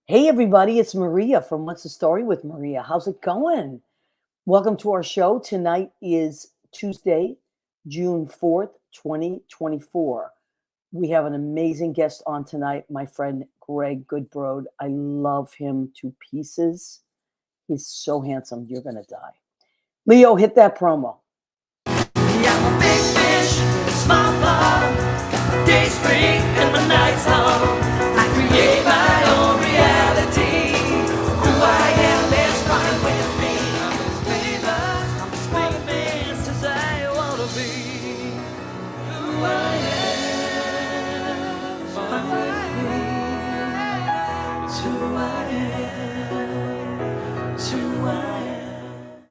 Hey, everybody, it's Maria from What's the Story with Maria. How's it going? Welcome to our show. Tonight is Tuesday, June 4th, 2024. We have an amazing guest on tonight, my friend Gregg Goodbrod. I love him to pieces. He's so handsome, you're going to die. Leo, hit that promo. Yeah, I'm a big fish, small pond. Got my days free and my nights long. I create my own reality. Who I am is fine with me. I'm as famous, I'm as famous as I wanna be. Who I am is fine with me. It's who I am. It's who I am.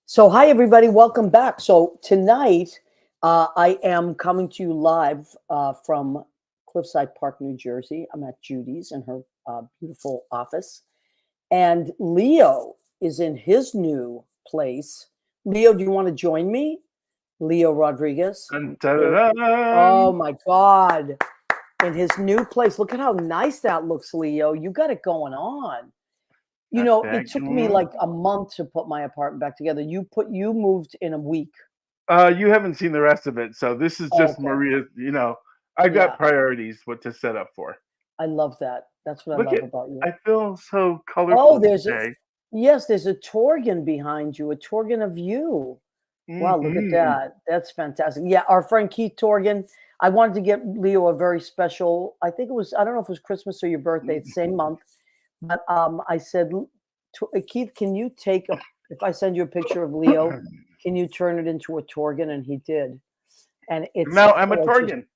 So, hi, everybody. Welcome back. So, tonight I am coming to you live from Cliffside Park, New Jersey. I'm at Judy's in her beautiful office. And Leo is in his new place. Leo, do you want to join me? Leo Rodriguez. Dun, dun, dun, Oh, dun. my God. In his new place. Look at how nice that looks, Leo. You got it going on. You know, it took me like a month to put my apartment back together. You moved in a week. You haven't seen the rest of it, so this is just Okay. Maria. I've Yeah. got priorities what to set up for. I love that. That's what I Look love at, about you. I feel so Oh, colorful there's today. there's a Torgan behind you, a Torgan of you. Wow, look at Mhm. that. That's fantastic. Yeah, our friend Keith Torgan. I wanted to get Leo a very special, I think it was, I don't know if it was Christmas or your birthday, it's the same month. But I said, Keith, can you if I send you a picture of Leo, can you turn it into a Torgan? And he did. And it's Now I'm a gorgeous. Torgan.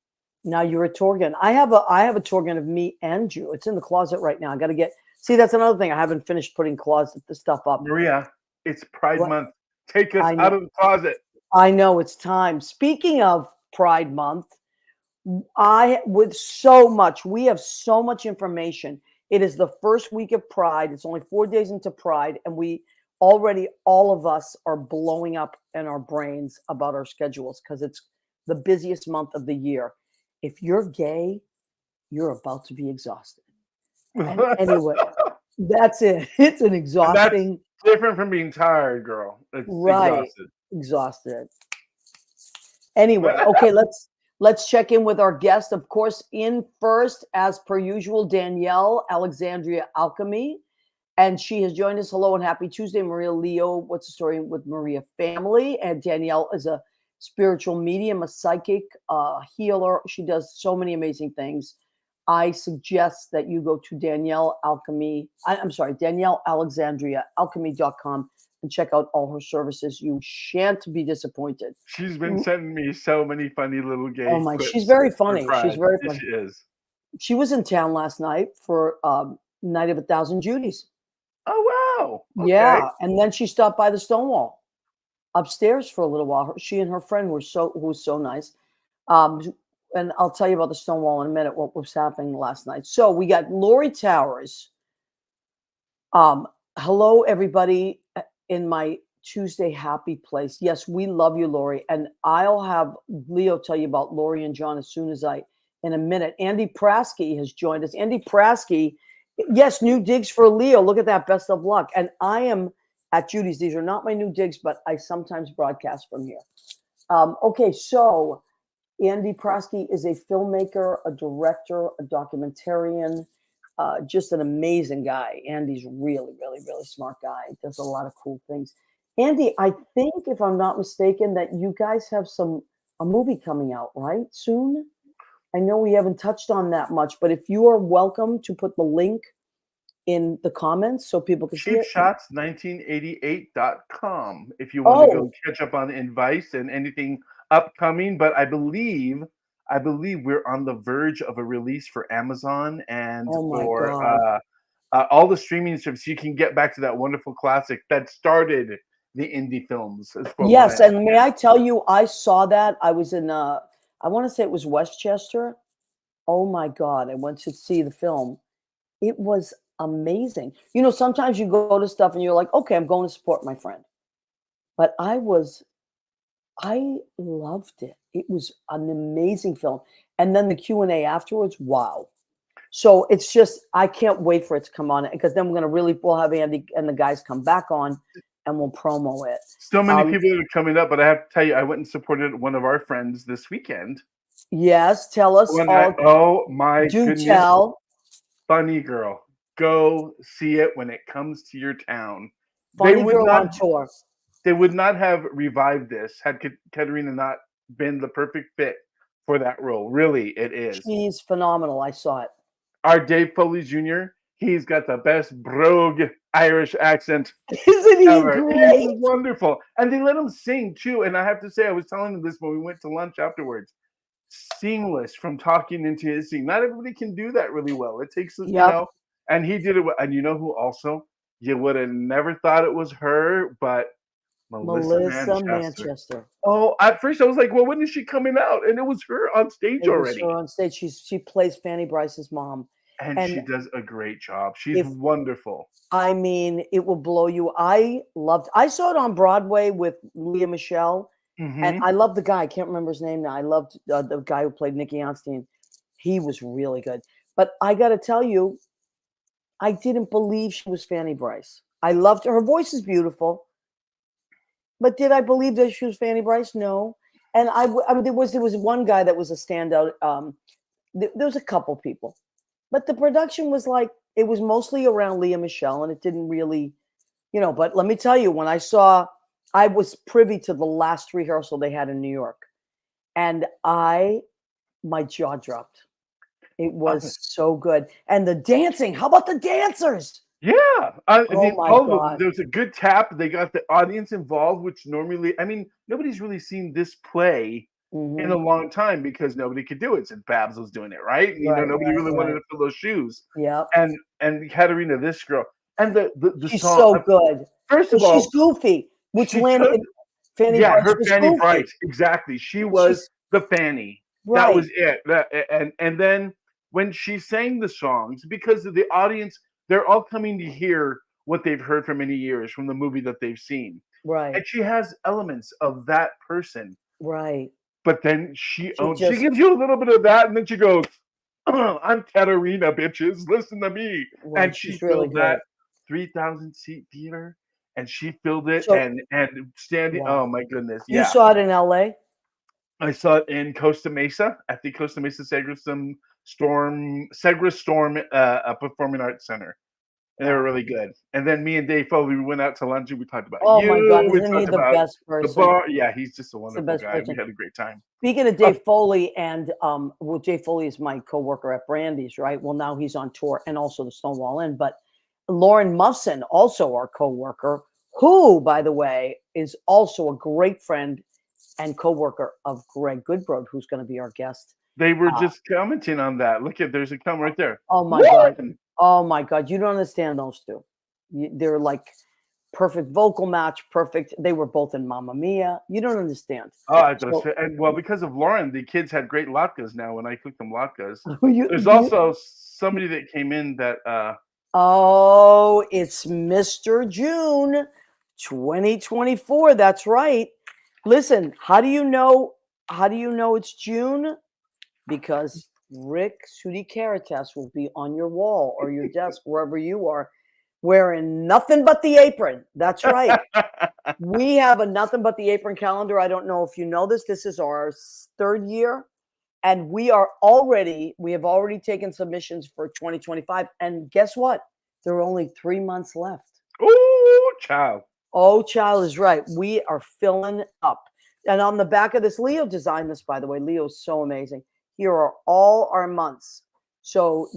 Now you're a Torgan. I have a Torgan of me and you. It's in the closet right now. I got to see, that's another thing. I haven't finished putting the stuff up. Maria, it's Pride What? Month. Take us I out know. of the closet. I know it's time. Speaking of Pride Month, we have so much information. It is the first week of Pride. It's only 4 days into Pride, and we already, all of us are blowing up in our brains about our schedules because it's the busiest month of the year. If you're gay, you're about to be exhausted. And anyway, that's it. It's an And that's exhausting, different from being tired, girl. It's right? exhausted. Exhausted. Anyway, okay, let's check in with our guest. Of course, in first, as per usual, Danielle Alexandria Alchemy. And she has joined us. Hello and happy Tuesday, Maria Leo. What's the story with Maria family? And Danielle is a spiritual medium, a psychic, healer. She does so many amazing things. I suggest that you go to Danielle Alexandria Alchemy.com and check out all her services. You shan't be disappointed. She's been sending me so many funny little gay Oh my, she's clips very for funny. She's Pride. very Yes, funny. she is. She was in town last night for Night of 1,000 Judies. Oh, wow. Okay. Yeah, and then she stopped by the Stonewall upstairs for a little while. She and her friend who was so nice. And I'll tell you about the Stonewall in a minute, what was happening last night. So we got Lori Towers. Hello, everybody in my Tuesday happy place. Yes, we love you, Lori. And I'll have Leo tell you about Lori and John as soon as in a minute. Andy Prasky has joined us. Andy Prasky, yes, new digs for Leo. Look at that. Best of luck. And I am at Judy's. These are not my new digs, but I sometimes broadcast from here. Okay, so Andy Prasky is a filmmaker, a director, a documentarian, just an amazing guy. Andy's really, really, really smart guy. Does a lot of cool things. Andy, I think, if I'm not mistaken, that you guys have a movie coming out, right? Soon? I know we haven't touched on that much, but if you are welcome to put the link in the comments so people can see it. Cheapshots1988.com if you want to go catch up on advice and anything upcoming. But I believe we're on the verge of a release for Amazon and Oh my for God. all the streaming services. You can get back to that wonderful classic that started the indie films. Yes, and may I tell you, I saw that. I was in I want to say it was Westchester. Oh my God, I went to see the film. It was amazing. You know, sometimes you go to stuff and you're like, okay, I'm going to support my friend. But I loved it. It was an amazing film. And then the Q&A afterwards, wow. So it's just I can't wait for it to come on because then we'll have Andy and the guys come back on and we'll promo it. So many people that are coming up, but I have to tell you, I went and supported one of our friends this weekend. Yes, tell us all. Oh my Do goodness, tell. Funny Girl. Go see it when it comes to your town. Funny Girl on tour. They would not have revived this had Katerina not been the perfect fit for that role. Really, it is. She's phenomenal. I saw it. Our Dave Foley Jr., he's got the best brogue Irish accent Isn't he ever. great? He's wonderful. And they let him sing too. And I have to say, I was telling him this when we went to lunch afterwards. Seamless from talking into his singing. Not everybody can do that really well. It takes, you know, and he did it. And you know who also? You would have never thought it was her, but Melissa Manchester. Oh, at first I was like, well, when is she coming out? And it was her on stage already. Her on stage. She plays Fanny Bryce's mom. And she does a great job. She's wonderful. I mean, it will blow you. I saw it on Broadway with Leah Michele. And I love the guy. I can't remember his name now. I loved the guy who played Nicky Onstein. He was really good. But I got to tell you, I didn't believe she was Fanny Bryce. I loved her. Her voice is beautiful. But did I believe that she was Fanny Bryce? No. And I mean, there was one guy that was a standout. There was a couple people. But the production was like, it was mostly around Leah Michele, and it didn't really, you know, but let me tell you, when I was privy to the last rehearsal they had in New York, and my jaw dropped. It was so good. And the dancing, how about the dancers? Yeah. There was a good tap. They got the audience involved, which normally, I mean, nobody's really seen this play in a long time because nobody could do it since Babs was doing it, right? You know, nobody really wanted to fill those shoes. Yeah. And Katerina, this girl, and the she's song, so good. First of all, she's goofy, which landed Fanny Bryce. Her Fanny Bryce, exactly. She was the Fanny. Right. That was it. And then when she sang the songs, because of the audience, they're all coming to hear what they've heard for many years from the movie that they've seen. Right. And she has elements of that person. Right. But then she gives you a little bit of that, and then she goes, I'm Katerina, bitches. Listen to me. Right. And she filled that 3,000 seat theater, and she filled it and standing. Wow. Oh my goodness. You saw it in LA? I saw it in Costa Mesa at the Costa Mesa Segra Storm Performing Arts Center. And they were really good. And then me and Dave Foley, we went out to lunch and we talked about my God, isn't he the best person? The bar. Yeah, he's just a wonderful guy. We had a great time. Speaking of Dave Foley, and Dave Foley is my coworker at Brandy's, right? Well, now he's on tour and also the Stonewall Inn. But Lauren Muffson, also our coworker, who, by the way, is also a great friend and coworker of Gregg Goodbrod, who's going to be our guest. They were just commenting on that. Look at, there's a comment right there. Oh my God. Oh my God. You don't understand those two. They're like perfect vocal match, perfect. They were both in Mamma Mia. You don't understand. And well, because of Lauren, the kids had great latkes now when I cooked them latkes. There's also somebody that came in that it's Mr. June 2024. That's right. Listen, how do you know it's June? Because Rick Sudi Caritas will be on your wall or your desk, wherever you are, wearing nothing but the apron. That's right. We have a nothing but the apron calendar. I don't know if you know this. This is our third year. And we have already taken submissions for 2025. And guess what? There are only 3 months left. Oh, child. Oh, child is right. We are filling up. And on the back of this, Leo designed this, by the way. Leo's so amazing. Here are all our months. So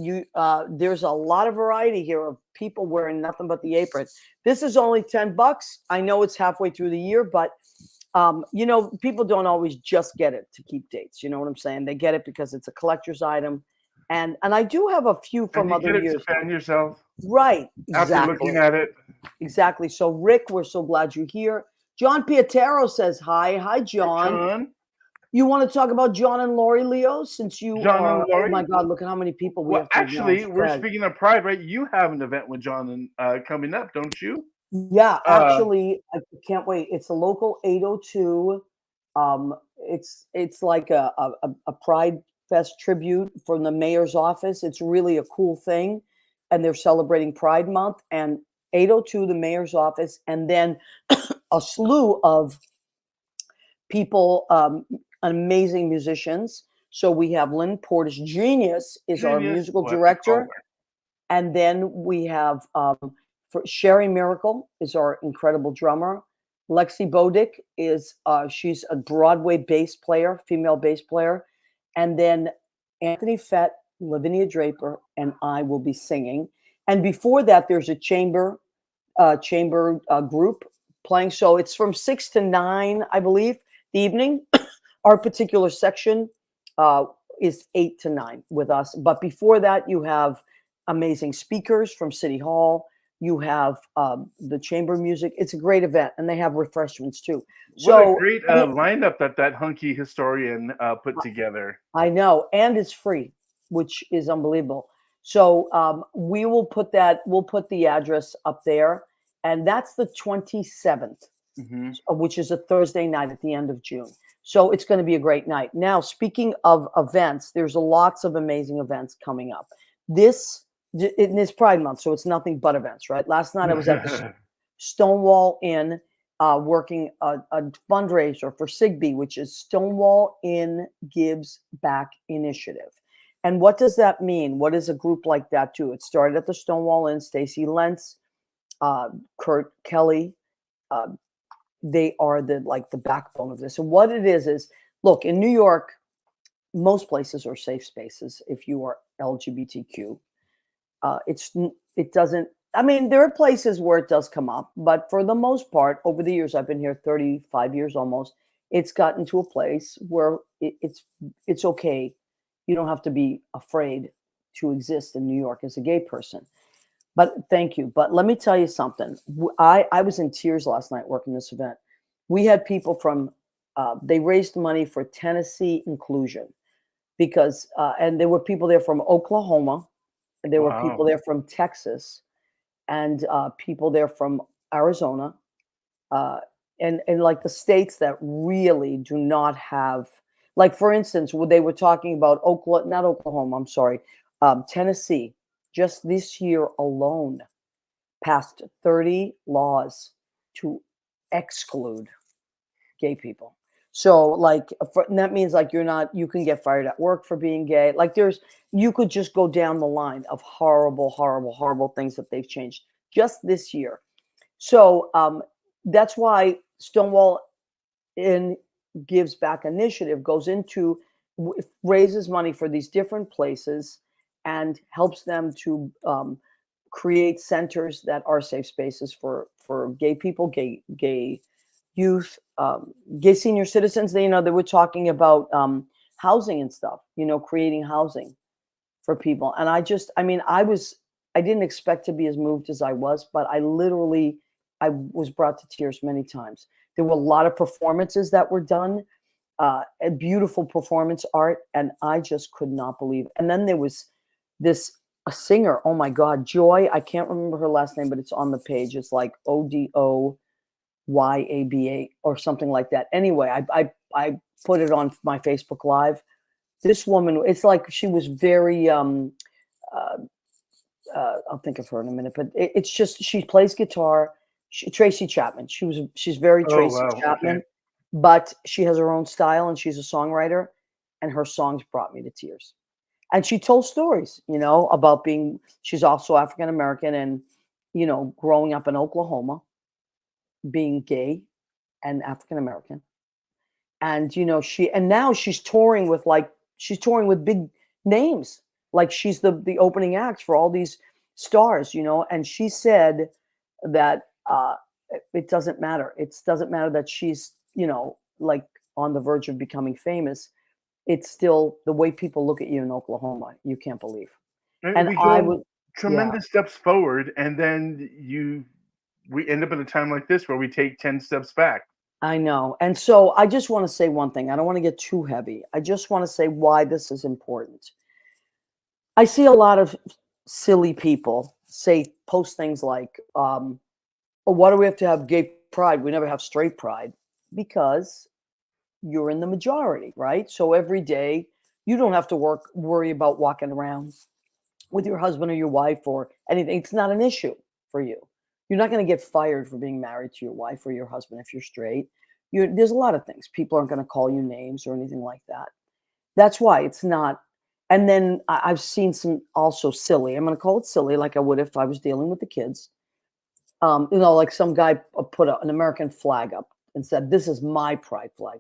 there's a lot of variety here of people wearing nothing but the apron. This is only $10. I know it's halfway through the year, but people don't always just get it to keep dates. You know what I'm saying? They get it because it's a collector's item. And I do have a few from other years. To fan yourself. Right. Exactly. After looking at it. Exactly. So Rick, we're so glad you're here. John Pietero says hi. Hi, John. Hi, John. You want to talk about John and Lori, Leo? Since you John and Lori? Oh my God, look at how many people we have. Actually, we're speaking of pride, right? You have an event with John and coming up, don't you? Yeah, actually, I can't wait. It's a local 802. It's like a pride Fest tribute from the mayor's office. It's really a cool thing. And they're celebrating Pride Month, and 802, the mayor's office, and then a slew of people, amazing musicians. So we have Lynn Portis, genius, is our musical We'll have to call director. her. And then we have Sherry Miracle is our incredible drummer. Lexi Bodick is she's a Broadway bass player, female bass player. And then Anthony Fett, Lavinia Draper, and I will be singing. And before that, there's a chamber group playing. So it's from 6 to 9, I believe, the evening. Our particular section is 8 to 9 with us. But before that, you have amazing speakers from City Hall. You have the chamber music. It's a great event, and they have refreshments too. What a great lineup that hunky historian put together. I know, and it's free, which is unbelievable. So we will put that. We'll put the address up there, and that's the 27th, which is a Thursday night at the end of June. So it's going to be a great night. Now, speaking of events, there's lots of amazing events coming up. This Pride Month, so it's nothing but events, right? Last night I was at the Stonewall Inn working a fundraiser for SIGB, which is Stonewall Inn Gives Back Initiative. And what does that mean? What does a group like that do? It started at the Stonewall Inn. Stacey Lentz, Kurt Kelly, they are the backbone of this. And what it is look, in New York, most places are safe spaces if you are LGBTQ. It doesn't, I mean, there are places where it does come up, but for the most part, over the years, I've been here 35 years almost, it's gotten to a place where it's okay. You don't have to be afraid to exist in New York as a gay person. But thank you. But let me tell you something. I was in tears last night working this event. We had people from, they raised money for Tennessee inclusion because, and there were people there from Oklahoma. There were people there from Texas and people there from Arizona and like the states that really do not have, like, for instance, they were talking about Tennessee, just this year alone, passed 30 laws to exclude gay people. So like that means like you can get fired at work for being gay. Like you could just go down the line of horrible, horrible, horrible things that they've changed just this year. So that's why Stonewall Inn Gives Back Initiative goes into, raises money for these different places and helps them to create centers that are safe spaces for gay people, gay youth, gay senior citizens. They were talking about housing and stuff, creating housing for people. And I didn't expect to be as moved as I was, but I was brought to tears many times. There were a lot of performances that were done, a beautiful performance art, and I just could not believe it. And then there was a singer, oh my God, Joy, I can't remember her last name, but it's on the page. It's like Odoyaba or something like that. Anyway, I put it on my Facebook Live. This woman, it's like she was very, I'll think of her in a minute, but it's just, she plays guitar. Tracy Chapman. She's very Tracy Chapman, okay. But she has her own style and she's a songwriter, and her songs brought me to tears. And she told stories, about she's also African American and, growing up in Oklahoma, being gay and African American. And, now she's touring with big names. Like she's the opening act for all these stars, and she said that it doesn't matter. It doesn't matter that she's, like on the verge of becoming famous. It's still the way people look at you in Oklahoma. You can't believe. And I would tremendous steps forward, and then we end up in a time like this where we take 10 steps back. I know. And so I just want to say one thing. I don't want to get too heavy. I just want to say why this is important. I see a lot of silly people post things like, oh, why do we have to have gay pride? We never have straight pride. Because you're in the majority, right? So every day You don't have to worry about walking around with your husband or your wife or anything. It's not an issue for you. You're not going to get fired for being married to your wife or your husband if you're straight. There's a lot of things. People aren't going to call you names or anything like that. That's why it's not. And then I've seen some also silly. I'm going to call it silly, like I would if I was dealing with the kids. Like some guy put an American flag up and said, "This is my pride flag."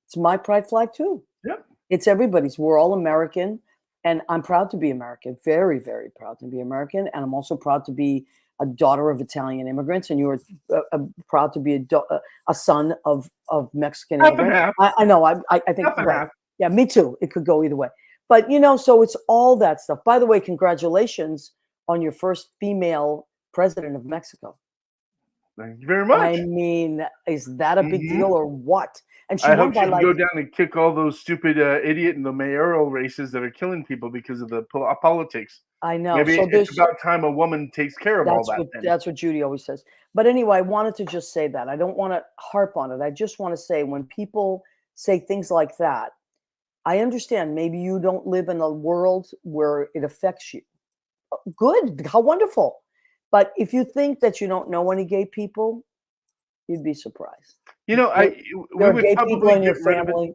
It's my pride flag too. Yep. It's everybody's. We're all American, and I'm proud to be American. Very, very proud to be American, and I'm also proud to be a daughter of Italian immigrants, and you're proud to be a son of Mexican Half and immigrants. half. I know. I think Half and right. half. Yeah, me too. It could go either way. But so it's all that stuff. By the way, congratulations on your first female president of Mexico. Thank you very much. I mean, is that a big deal or what? And she I won hope by she can go down and kick all those stupid idiot in the mayoral races that are killing people because of the politics. I know. Maybe So it's about time a woman takes care of all that. That's what Judy always says. But anyway, I wanted to just say that. I don't want to harp on it. I just want to say when people say things like that, I understand maybe you don't live in a world where it affects you. Good. How wonderful. But if you think that you don't know any gay people, you'd be surprised. We There are would gay probably people in your get rid of it. family.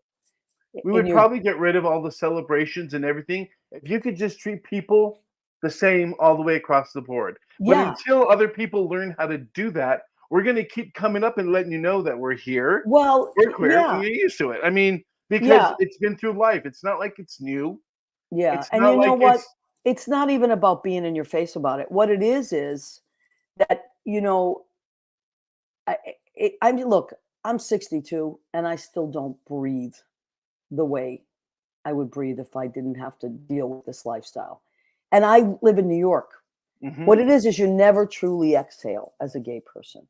We would probably get rid of all the celebrations and everything if you could just treat people the same all the way across the board. But Yeah. until other people learn how to do that, we're going to keep coming up and letting you know that we're here. Well, We're queer yeah. and you're used to it. I mean, because Yeah. it's been through life. It's not like it's new. Yeah. It's And not you know like what? It's not even about being in your face about it. What it is that, I mean, look, I'm 62 and I still don't breathe the way I would breathe if I didn't have to deal with this lifestyle. And I live in New York. What it is you never truly exhale as a gay person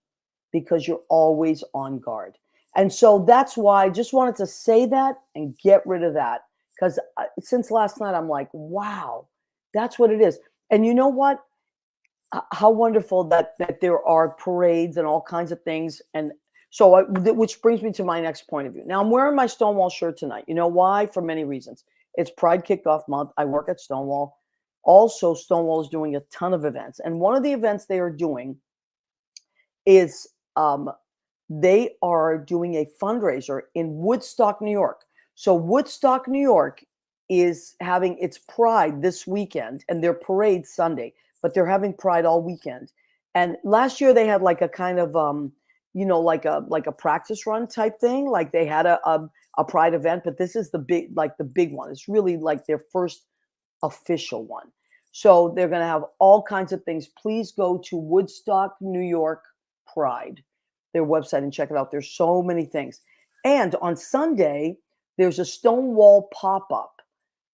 because you're always on guard. And so that's why I just wanted to say that and get rid of that. Because since last night, I'm like, wow, that's what it is. And you know what? How wonderful that there are parades and all kinds of things. And so, which brings me to my next point of view. Now, I'm wearing my Stonewall shirt tonight. You know why? For many reasons. It's Pride Kickoff Month. I work at Stonewall. Also, Stonewall is doing a ton of events. And one of the events they are doing is they are doing a fundraiser in Woodstock, New York. So Woodstock, New York is having its Pride this weekend and their parade Sunday, but they're having Pride all weekend. And last year they had like a kind of, like a practice run type thing. Like they had a Pride event, but this is the big one. It's really like their first official one. So they're going to have all kinds of things. Please go to Woodstock, New York Pride, their website, and check it out. There's so many things. And on Sunday, there's a Stonewall pop-up,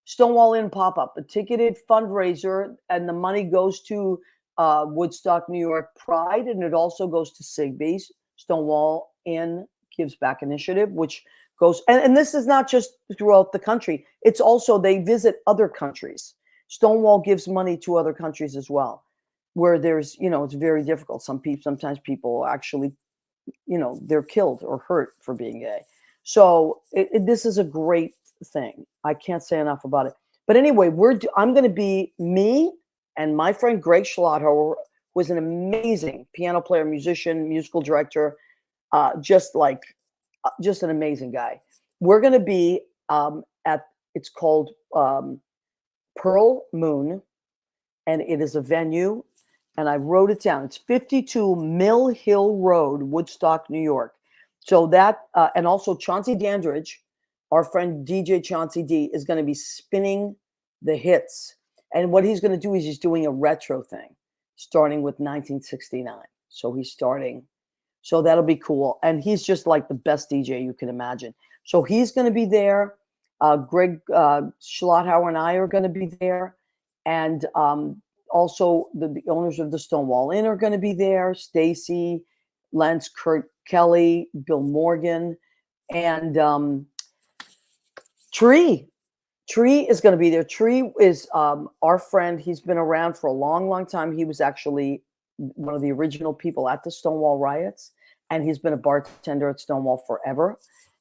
Stonewall Inn pop-up, a ticketed fundraiser, and the money goes to Woodstock, New York Pride, and it also goes to Sigby's Stonewall Inn Gives Back Initiative, which goes, and this is not just throughout the country. It's also they visit other countries. Stonewall gives money to other countries as well, where there's, it's very difficult. Sometimes people actually, they're killed or hurt for being gay. So this is a great thing. I can't say enough about it. But anyway, I'm going to be me and my friend Greg Schlotthauer, who is an amazing piano player, musician, musical director, just an amazing guy. We're going to be it's called Pearl Moon, and it is a venue, and I wrote it down. It's 52 Mill Hill Road, Woodstock, New York. So that, and also Chauncey Dandridge, our friend DJ Chauncey D, is going to be spinning the hits. And what he's going to do is he's doing a retro thing, starting with 1969. So he's starting. So that'll be cool. And he's just like the best DJ you can imagine. So he's going to be there. Greg Schlotthauer and I are going to be there. And also the owners of the Stonewall Inn are going to be there. Stacy, Lentz, Kurt Kelly, Bill Morgan, and Tree. Tree is going to be there. Tree is our friend. He's been around for a long, long time. He was actually one of the original people at the Stonewall riots, and he's been a bartender at Stonewall forever.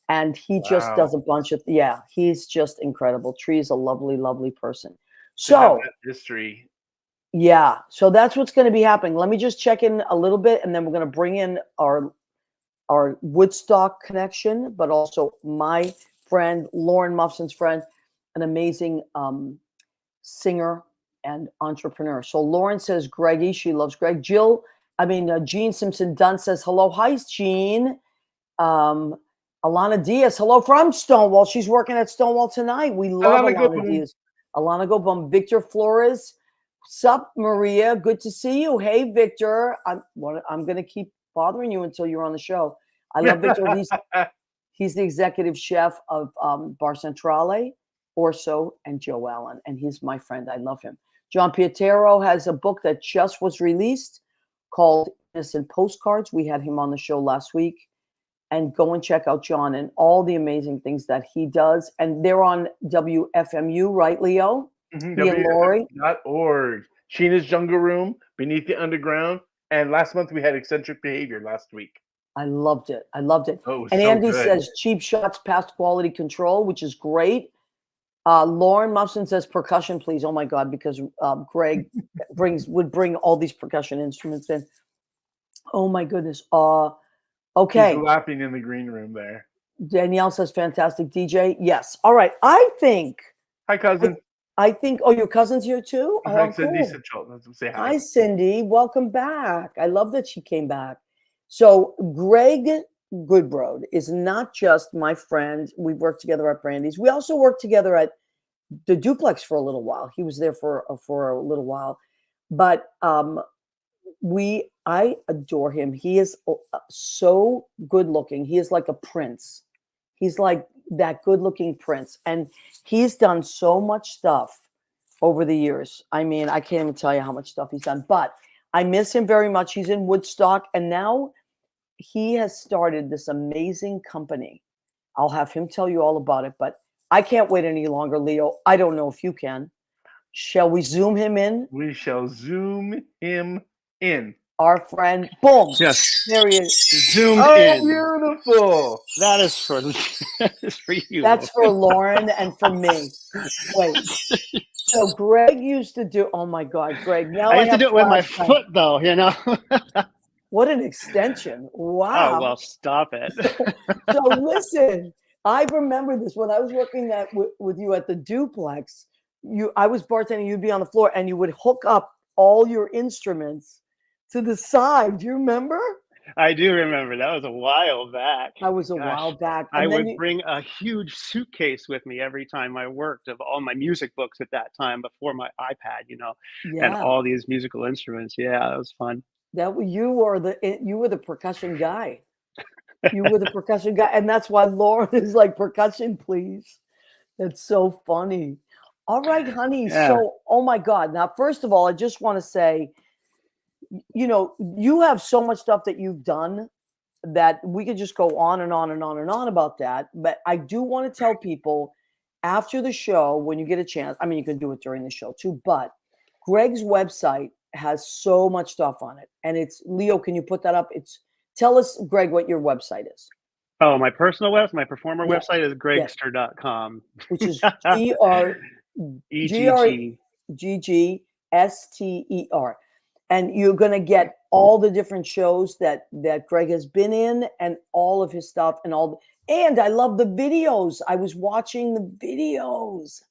and he just does a bunch of he's just incredible. Tree is a lovely, lovely person. To have So that history. yeah, so that's what's going to be happening. Let me just check in a little bit, and then we're going to bring in our Woodstock connection, but also my friend Lauren Muffson's friend, an amazing singer and entrepreneur. So Lauren says Greggy, she loves Greg. Jean Simpson Dunn says hello. Hi, Jean. Alana Diaz, hello from Stonewall. She's working at Stonewall tonight. We love Alana Diaz. Alana Gobum. Victor Flores. Sup, Maria? Good to see you. Hey, Victor. I'm going to keep bothering you until you're on the show. I love Victor. He's the executive chef of Bar Centrale, Orso, and Joe Allen, and he's my friend. I love him. John Pietero has a book that just was released called Innocent Postcards. We had him on the show last week. And go and check out John and all the amazing things that he does. And they're on WFMU, right, Leo? Mm-hmm. He and Lori. .org. Sheena's Jungle Room, Beneath the Underground. And last month we had Eccentric Behavior last week. I loved it. I loved it. Oh, and so Andy good. says cheap shots past quality control, which is great. Lauren Muffson says percussion, please. Oh my God, because Greg would bring all these percussion instruments in. Oh my goodness. Okay. He's laughing in the green room there. Danielle says fantastic DJ. Yes. All right. I think. Hi, cousin. I think. Oh, your cousin's here too. Hi, Oh, Cindy. cool. Say hi. Hi, Cindy. Welcome back. I love that she came back. So Gregg Goodbrod is not just my friend. We worked together at Brandy's. We also worked together at the Duplex for a little while. He was there for a little while, but I adore him. He is so good looking. He is like a prince. He's like that good looking prince, and he's done so much stuff over the years. I mean, I can't even tell you how much stuff he's done, but I miss him very much. He's in Woodstock, and now he has started this amazing company. I'll have him tell you all about it, but I can't wait any longer, Leo. I don't know if you can. Shall we zoom him in? We shall zoom him in. Our friend, boom. Yes. There he is. Zoomed Oh, in. beautiful. That is for you. That's for Lauren and for me. Wait. So Greg used to do, oh my God, Greg. Now I used to do it with my flashbacks. foot, though, you know. What an extension. Wow. Oh, well, stop it. So listen, I remember this when I was working with you at the Duplex. I was bartending, you'd be on the floor and you would hook up all your instruments to the side. Do you remember? I do remember. That was a while back. That was a Gosh, while back. I would bring a huge suitcase with me every time I worked of all my music books at that time before my iPad, you know, and all these musical instruments. Yeah, it was fun. You were the percussion guy. You were the percussion guy, and that's why Lauren is like, percussion, please. That's so funny. All right, honey. Yeah. So, oh my God. Now, first of all, I just want to say, you know, you have so much stuff that you've done that we could just go on and on and on and on about that. But I do want to tell people after the show, when you get a chance, I mean, you can do it during the show too, but Gregg's website has so much stuff on it. And it's, Leo, can you put that up? Tell us, Gregg, what your website is. Oh, my personal website, my performer website is greggster.com. Which is GREGGSTER. And you're going to get all the different shows that Gregg has been in and all of his stuff and I love the videos. I was watching the videos.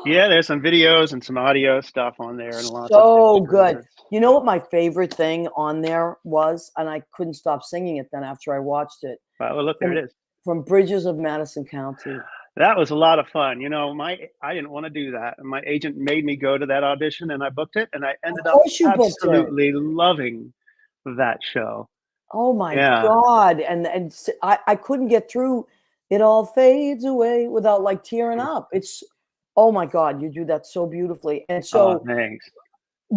Yeah, there's some videos and some audio stuff on there. And lots so of good. You know what my favorite thing on there was? And I couldn't stop singing it then after I watched it. Well, look, there it is. From Bridges of Madison County. That was a lot of fun. You know, I didn't want to do that. And my agent made me go to that audition and I booked it. And I ended up absolutely loving that show. Oh my God. And I couldn't get through It All Fades Away without like tearing up. It's, oh my God, you do that so beautifully. And so, thanks.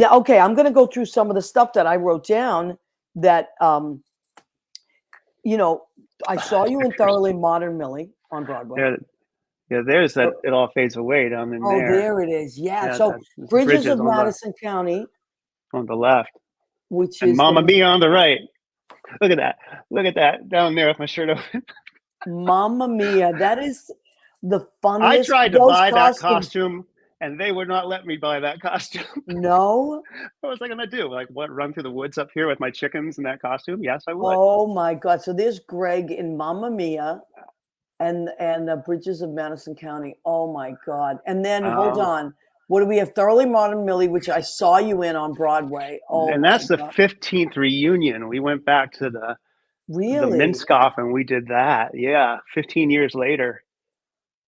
Okay, I'm going to go through some of the stuff that I wrote down that, you know, I saw you in Thoroughly Modern Millie on Broadway. Yeah, there's that It All Fades Away down in there. Oh, there it is. Yeah. So Bridges of Madison County. On the left. Which and is Mamma Mia on the right. Look at that. Look at that. Down there with my shirt open. Mamma mia, that is the I funniest. tried to Those buy that costumes. costume, and they would not let me buy that costume. No. What was I gonna do? Like, what? Run through the woods up here with my chickens in that costume? Yes, I would. Oh my God. So there's Gregg in Mamma Mia and the Bridges of Madison County. Oh my God. And then hold Oh, on. What do we have? Thoroughly Modern Millie, which I saw you in on Broadway. Oh and my that's the God. 15th reunion. We went back to the Really? Minskoff and we did that. Yeah, 15 years later.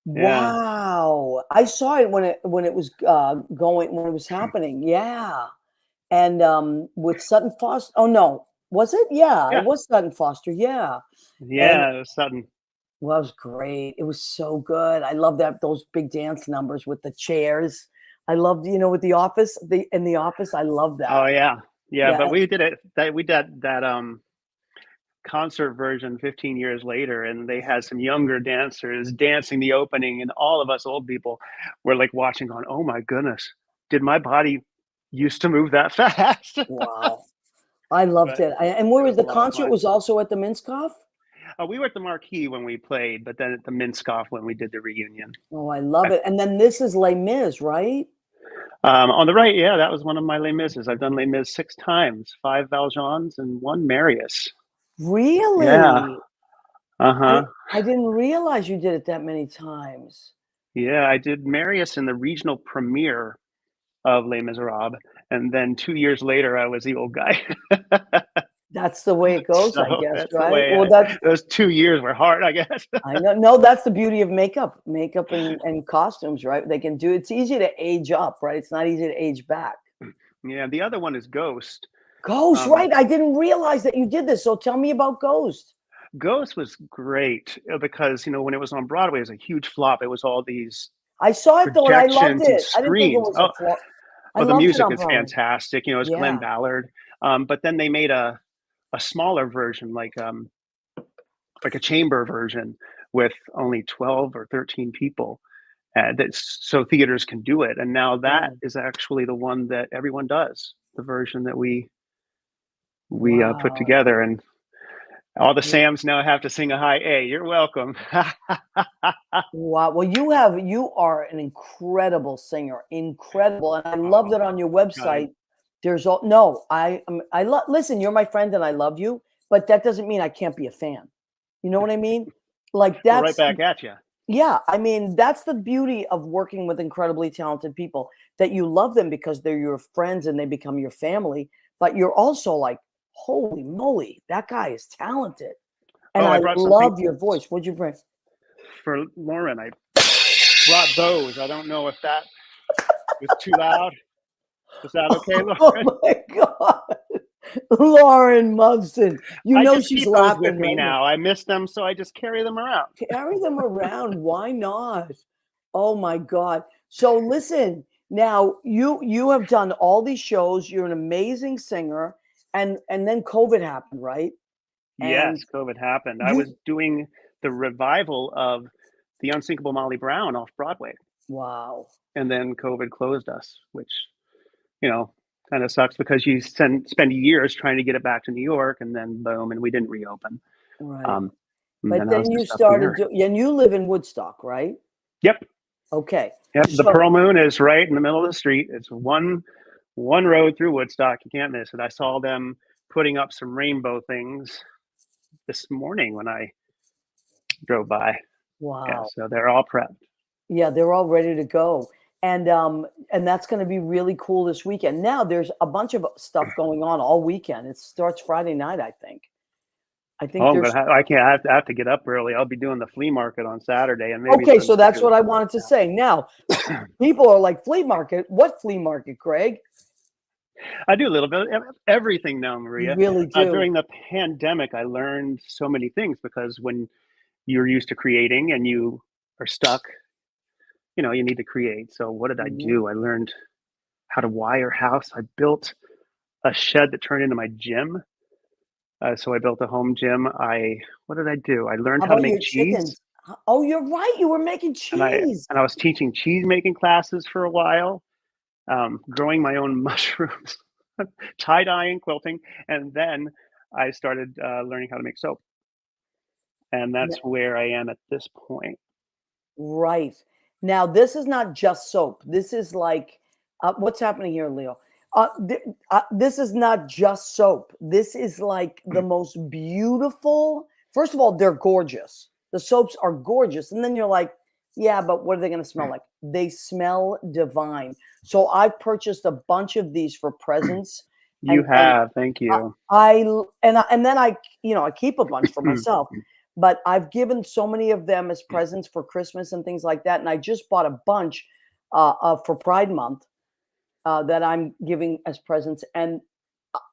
Yeah, Wow. I saw it when it was when it was happening. Yeah. And with Sutton Foster. Oh no. Was it? Yeah, it yeah, was Sutton Foster. Yeah. And yeah. It was sudden. well, it was great. It was so good. I love that those big dance numbers with the chairs. I loved, with the office, in the office. I love that. Oh yeah, yeah. Yeah. But we did it. We did that concert version 15 years later, and they had some younger dancers dancing the opening, and all of us old people were like watching, going, "Oh my goodness, did my body used to move that fast?" Wow. I loved But it. And where it was was a the lot of concert? fun. Was also at the Minskoff? We were at the Marquee when we played, but then at the Minskoff when we did the reunion. Oh, I love it. And then this is Les Mis, right? On the right, yeah, that was one of my Les Mises. I've done Les Mis 6 times, 5 Valjeans and 1 Marius. Yeah. Really? I Uh-huh. I didn't realize you did it that many times. Yeah, I did Marius in the regional premiere of Les Miserables, and then 2 years later, I was the old guy. That's the way it goes, I So guess, that's the right? way. Well, that's Those 2 years were hard, I guess. I know. No, that's the beauty of makeup and costumes, right? They can do. It's easy to age up, right? It's not easy to age back. Yeah, the other one is Ghost. Ghost, Um, right? I didn't realize that you did this. So tell me about Ghost. Ghost was great because when it was on Broadway, it was a huge flop. It was all these I saw it though, and I loved projections and it. I didn't think it screens. was a flop. I Oh, the loved it music on is Broadway. fantastic. It's Glenn Yeah. Ballard. But then they made a smaller version, like a chamber version with only 12 or 13 people. That's so theaters can do it. And now that Yeah. is actually the one that everyone does, the version that we put Wow. together. And all the Yeah. Sams now have to sing a high A. You're welcome. Wow. Well, you are an incredible singer, incredible, and I love that on your website. There's all no. Listen. You're my friend, and I love you, but that doesn't mean I can't be a fan. You know what I mean? Like Well, right that's back at you. yeah. I mean that's the beauty of working with incredibly talented people. That you love them because they're your friends and they become your family. But you're also like, holy moly, that guy is talented, and Oh, I I brought something love your voice. What'd you bring? for Lauren. I brought those. I don't know if that was too loud. Is that okay, Lauren? Oh my God. Lauren Munson. I just She's keep those with laughing me right now. now. I miss them, so I just carry them around. Carry them around. Why not? Oh my God. So listen, now you have done all these shows. You're an amazing singer. And then COVID happened, right? Yes, And COVID happened. I you was doing the revival of The Unsinkable Molly Brown off Broadway, wow. and then COVID closed us, which kind of sucks because you spend years trying to get it back to New York, and then boom, and we didn't reopen. Right. And But then I was then you just up started here. and you live in Woodstock, right? Yep. Okay. Yep. The So Pearl Moon is right in the middle of the street. It's one road through Woodstock. You can't miss it. I saw them putting up some rainbow things this morning when I drove by. Yeah, wow. so they're all prepped. Yeah, they're all ready to go. And that's going to be really cool this weekend. Now there's a bunch of stuff going on all weekend. It starts Friday night, I think. Oh, There's I can't. I have to get up early. I'll be doing the flea market on Saturday, and maybe okay. So Sunday that's too. what I wanted to say. Now, people are like, flea market? What flea market, Greg? I do a little bit of everything now, You Maria. really do. During the pandemic, I learned so many things because when you're used to creating and you are stuck, you need to create. So what did I do? I learned how to wire house. I built a shed that turned into my gym. So I built a home gym. What did I do? I learned How how to about make your cheese, chickens? Oh, you're right. You were making and cheese. I was teaching cheese making classes for a while, growing my own mushrooms, tie dyeing, quilting, and then I started learning how to make soap. and that's where I am at this point. Right. Now, this is not just soap. This is like, what's happening here, Leo? This is not just soap. This is like the most beautiful. First of all, they're gorgeous. The soaps are gorgeous. And then you're like, yeah, but what are they going to smell like? They smell divine. So I've purchased a bunch of these for presents. You have, thank you. And then I keep a bunch for myself. But I've given so many of them as presents for Christmas and things like that. And I just bought a bunch for Pride Month that I'm giving as presents.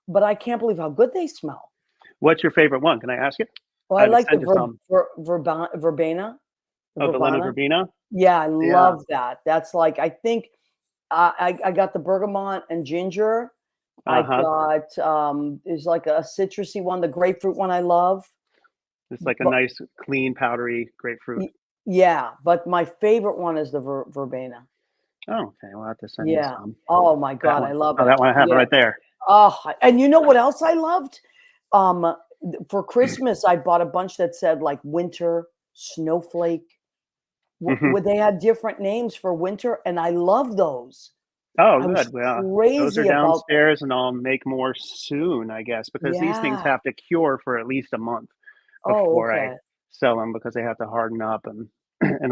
But I can't believe how good they smell. What's your favorite one? Can I ask you? Well, I like the verbena. Oh, the lemon verbena? Yeah, I love that. That's like, I think I got the bergamot and ginger. I got, there's like a citrusy one, the grapefruit one I love. It's like a nice, clean, powdery grapefruit. Yeah, but my favorite one is the verbena. Oh, okay. We'll have to send you some. Oh my God, I love it. Oh, that one I have right there. Oh, and you know what else I loved? For Christmas, I bought a bunch that said like winter, snowflake. They had different names for winter, and I love those. Oh, good. Well, those are downstairs, and I'll make more soon, I guess, because these things have to cure for at least a month before I sell them, because they have to harden up and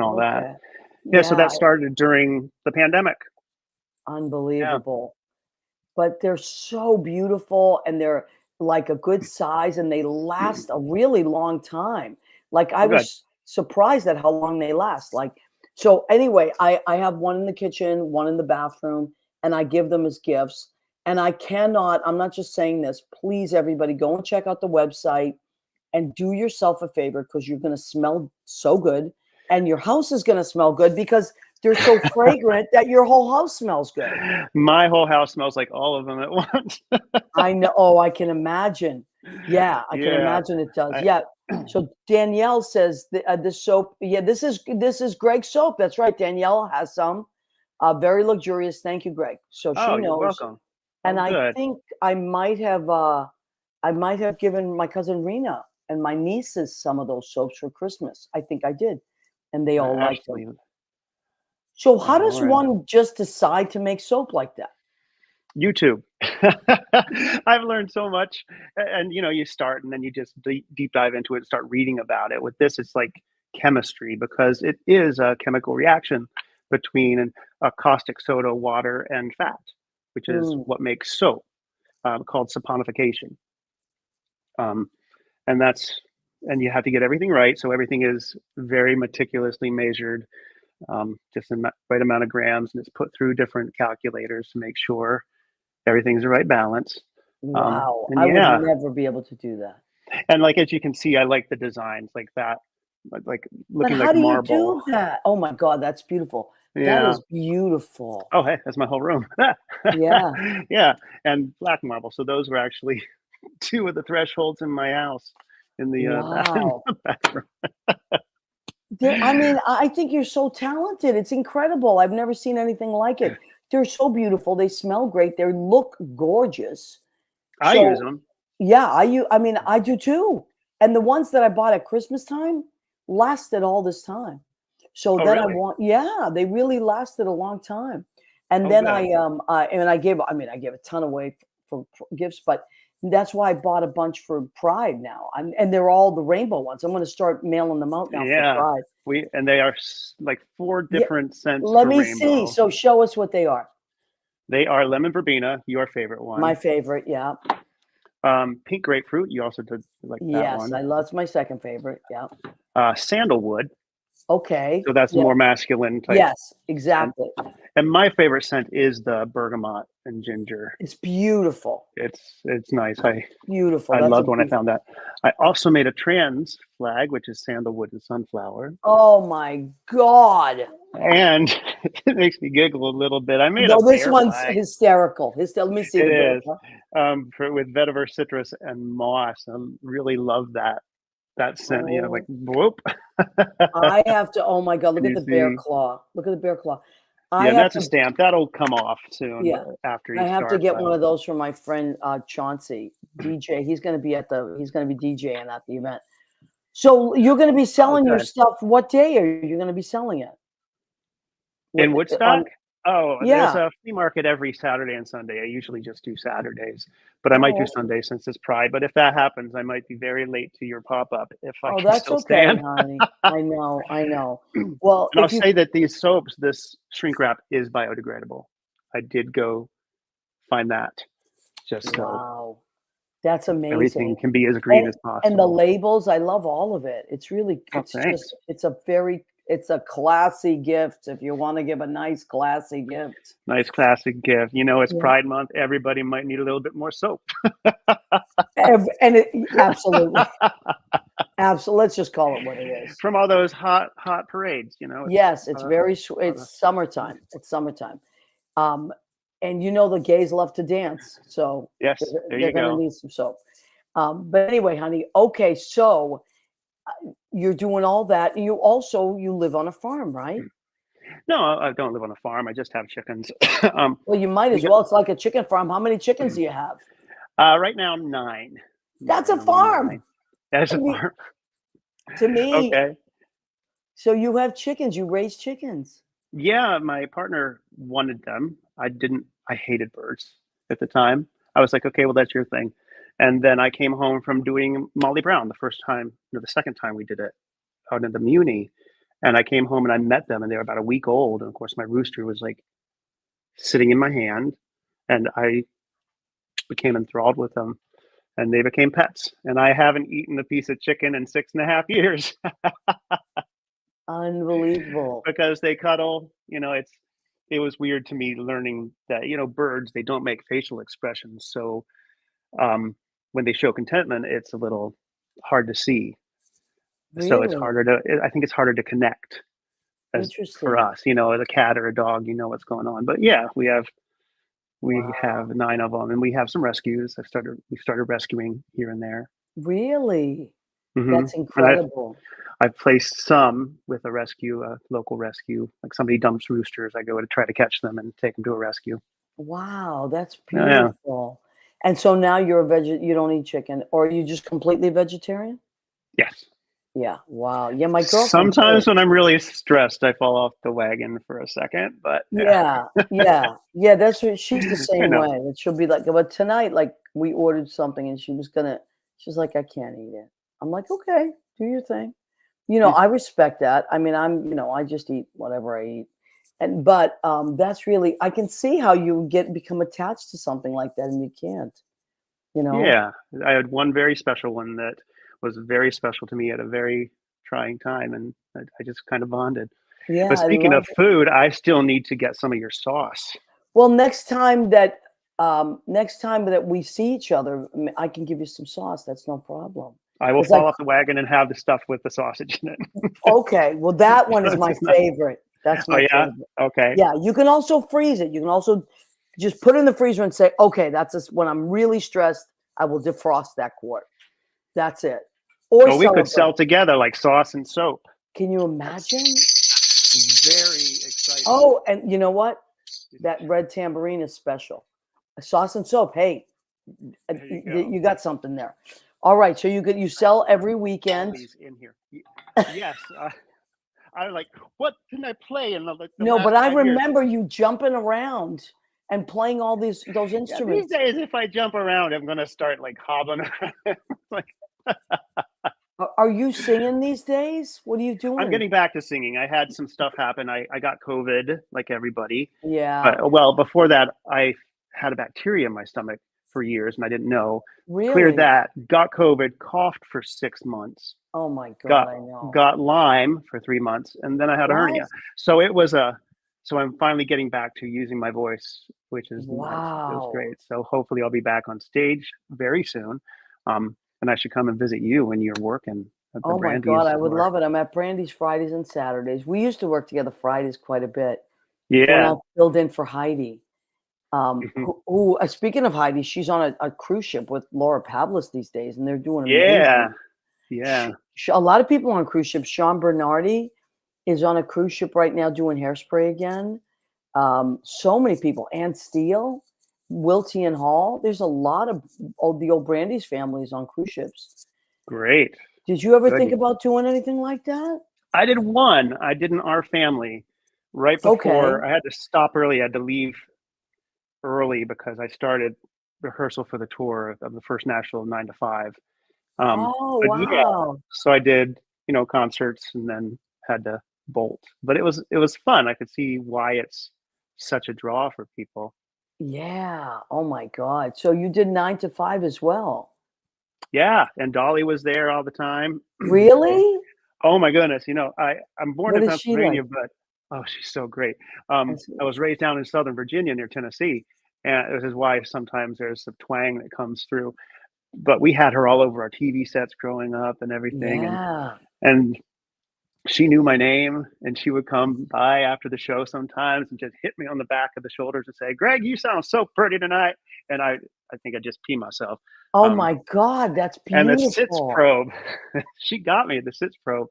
all that. Yeah, so that started during the pandemic. Unbelievable. But they're so beautiful, and they're like a good size, and they last a really long time. Like I was surprised at how long they last. Like, so anyway, I have one in the kitchen, one in the bathroom, and I give them as gifts. And I'm not just saying this, please everybody go and check out the website and do yourself a favor, because you're going to smell so good, and your house is going to smell good because they're so fragrant that your whole house smells good. My whole house smells like all of them at once. I know. Oh, I can imagine. Yeah, I can imagine it does. So Danielle says this soap. Yeah, this is Gregg's soap. That's right. Danielle has some. Very luxurious. Thank you, Gregg. So she knows. You're welcome. And I think I might have given my cousin Rena and my nieces some of those soaps for Christmas. I think I did, and they all liked them. So how does one just decide to make soap like that? YouTube. I've learned so much, and you start, and then you just deep dive into it and start reading about it. With this, it's like chemistry, because it is a chemical reaction between a caustic soda, water, and fat, which is what makes soap, called saponification. And you have to get everything right, so everything is very meticulously measured, just the right amount of grams, and it's put through different calculators to make sure everything's the right balance. Wow, I would never be able to do that. And like, as you can see, I like the designs like that, like looking like marble. How do you do that? Oh my God, that's beautiful. That is beautiful. Oh, hey, that's my whole room. Yeah. Yeah, and black marble. So those were actually two of the thresholds in my house in the bathroom. I mean, I think you're so talented. It's incredible. I've never seen anything like it. They're so beautiful. They smell great. They look gorgeous. I use them. Yeah, I do too. And the ones that I bought at Christmas time lasted all this time. So really? They really lasted a long time. And then I gave a ton away for gifts, but that's why I bought a bunch for Pride now. And they're all the rainbow ones. I'm going to start mailing them out now for Pride. And they are like 4 different scents. Let me see. So show us what they are. They are lemon verbena, your favorite one. My favorite, yeah. Pink grapefruit. You also did like that one. Yes, that's my second favorite. Yeah. Sandalwood. Okay. So that's more masculine type. Yes, exactly. And my favorite scent is the bergamot and ginger. It's beautiful. It's nice. Beautiful. I loved when I found that. I also made a trans flag, which is sandalwood and sunflower. Oh my God. And it makes me giggle a little bit. I made this one's hysterical. Let me see. It is. With vetiver, citrus, and moss. I really love that scent. Like whoop. I have to. Oh my God! Look at the bear claw. Look at the bear claw. That's a stamp. That'll come off soon. Yeah. After I have to get one of those for my friend Chauncey DJ. He's going to be DJing at the event. So you're going to be selling your good. stuff. What day are you going to be selling it? In Woodstock? Oh, there's Yeah. a flea market every Saturday and Sunday. I usually just do Saturdays, but I might do Oh, Sunday since it's Pride. But if that happens, I might be very late to your pop-up if I oh, can that's still okay, stand. honey. I know. I know. Well, And I'll if you say that these soaps, this shrink wrap is biodegradable. I did go find that just so wow, that's everything amazing. can be as And green as and the possible. labels, I love all of it. It's really, Oh, it's thanks. just, it's a classy gift if you want to give a nice classy gift. Nice classic gift. You know, it's Yeah. Pride Month. Everybody might need a little bit more soap. And it, absolutely, absolutely. Let's just call it what it is. From all those hot parades, Yes, it's very, uh, it's summertime. It's summertime. Um, and you know the gays love to dance, so yes, there they're you going to go. need some soap. But anyway, honey, okay, so you're doing all that, and you live on a farm, right? No, I don't live on a farm. I just have chickens. Well, you might we as got, well. It's like a chicken farm. How many chickens do you have? right now, nine. That's a Only farm. nine. That's I a mean, farm. to me. Okay. So you have chickens. You raise chickens. Yeah, my partner wanted them. I didn't. I hated birds at the time. I was like, okay, well, that's your thing. And then I came home from doing Molly Brown the first time, no, the second time we did it out in the Muni. And I came home and I met them, and they were about a week old. And of course, my rooster was like sitting in my hand, and I became enthralled with them, and they became pets. And I haven't eaten a piece of chicken in 6.5 years Unbelievable. because they cuddle. It was weird to me learning that birds, they don't make facial expressions, so um, when they show contentment, it's a little hard to see. So it's Really harder to. I think it's harder to connect as for interesting. us. As a cat or a dog, you know what's going on. But yeah, we have Wow. 9 of them, and we have some rescues. We started rescuing here and there. Really, Hmm. that's And incredible. I've placed some with a local rescue. Like somebody dumps roosters, I go to try to catch them and take them to a rescue. Wow, that's Oh, yeah. beautiful. And so now you're a you don't eat chicken, or are you just completely vegetarian? Yes. Yeah. Wow. Yeah, my girlfriend too. Sometimes when I'm really stressed, I fall off the wagon for a second, but yeah, Yeah, yeah, yeah. That's what she's the I same know. way. And she'll be like, but tonight, like we ordered something, and she's like, I can't eat it. I'm like, okay, do your thing. Mm. I respect that. I mean, I just eat whatever I eat. And but that's really, I can see how you become attached to something like that, and you can't. You know. Yeah, I had one very special one that was very special to me at a very trying time, and I just kind of bonded. Yeah, But I speaking love of it. food, I still need to get some of your sauce. Well, next time that we see each other, I can give you some sauce. That's no problem. I will Because I fall off the wagon and have the stuff with the sausage in it. Okay, well, that one is That's my not- favorite. That's oh my yeah, favorite. okay. Yeah, you can also freeze it. You can also just put it in the freezer and say, okay, that's just when I'm really stressed, I will defrost that quart. That's it. Or Well, we could celebrate. sell together like sauce and soap. Can you imagine? Very exciting. Oh, and you know what? That red tambourine is special. Sauce and soap. Hey, There you go. you got something there. All right, so you sell every All weekend. these in here. Yes. I'm like, what can I play in the No, but last I 5 years? remember you jumping around and playing all those Yeah, these instruments. days, if I jump around, I'm gonna start like hobbling around. Like Are you singing these days? What are you I'm doing? getting back to singing. I had some stuff happen. I got COVID, like everybody. Yeah, But well, before that, I had a bacteria in my stomach for years, and I didn't know. Cleared really? that. Got COVID. Coughed for 6 months. Oh my God, got I know. got Lyme for 3 months, and then I had a What? hernia. So it was a. So I'm finally getting back to using my voice, which is nice. It feels Wow. great. So hopefully I'll be back on stage very soon, and I should come and visit you when you're working at the Oh my God, Brandy's I would or love it. I'm at Brandy's Fridays and Saturdays. We used to work together Fridays quite a bit when I yeah. filled in for Heidi. Mhm. Speaking of Heidi, she's on a cruise ship with Laura Pavlis these days, and they're doing Yeah, amazing. yeah. A lot of people on cruise ships. Sean Bernardi is on a cruise ship right now doing Hairspray again. So many people. Ann Steele, Wiltie and Hall. There's a lot of the old Brandy's families on cruise ships. Great. Did you ever Good. think about doing anything like that? I did one. I did an Our Family right before Okay. I had to stop early. I had to leave early because I started rehearsal for the tour of the first national 9 to 5. Oh, But yeah, wow. so I did, concerts and then had to bolt. But it was fun. I could see why it's such a draw for people. Yeah. Oh my God. So you did 9 to 5 as well. Yeah, and Dolly was there all the time. Really? Oh my goodness, I'm born What in is she like? Pennsylvania, but oh, she's so great. That's I was raised down in Southern Virginia near Tennessee, and this is why sometimes there's some twang that comes through. But we had her all over our TV sets growing up and everything, yeah. and she knew my name, and she would come by after the show sometimes and just hit me on the back of the shoulders and say, "Greg, you sound so pretty tonight." And I think I just pee myself. Oh Um, my God, that's and the sits beautiful. probe, she got me the sits probe.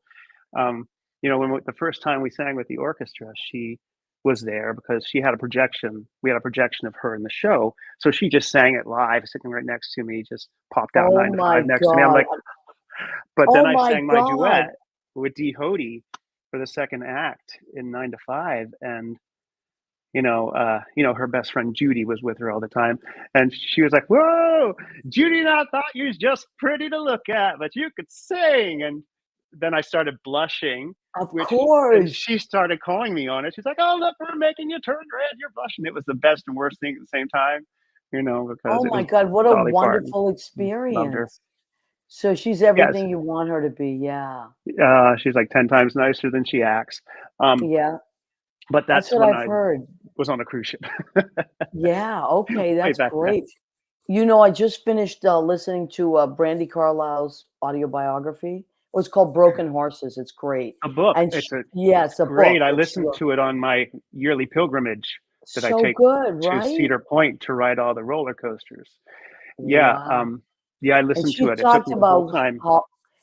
Um, the first time we sang with the orchestra, she was there because she had a projection. We had a projection of her in the show, so she just sang it live, sitting right next to me. Just popped out Oh 9 to my 5 next to me. I'm God. like, but then Oh I my sang my God. duet with Dee Hotie for the second act in 9 to 5, and her best friend Judy was with her all the time, and she was like, "Whoa, Judy and I thought you was just pretty to look at, but you could sing." And then I started blushing, Of and course. she started calling me on it. She's like, "Oh, look, we're making you turn red. You're blushing." It was the best and worst thing at the same time, because Oh it my was God, what a Dolly Parton. wonderful Loved her. experience. So she's Yes, everything you want her to be. Yeah. she's like 10 times nicer than she acts. Um, Yeah. but That's that's what when I've I heard. was on a cruise ship. Yeah. Okay. Way That's back then. great. I just finished listening to Brandy Carlisle's autobiography. It was called Broken Horses. It's great. A book. And yeah, It's it's a great. book I that she listened wrote. to it on my yearly pilgrimage that I So take good, to right? Cedar Point to ride all the roller coasters. Yeah, Wow. yeah, I And listened to it. It took me the whole time.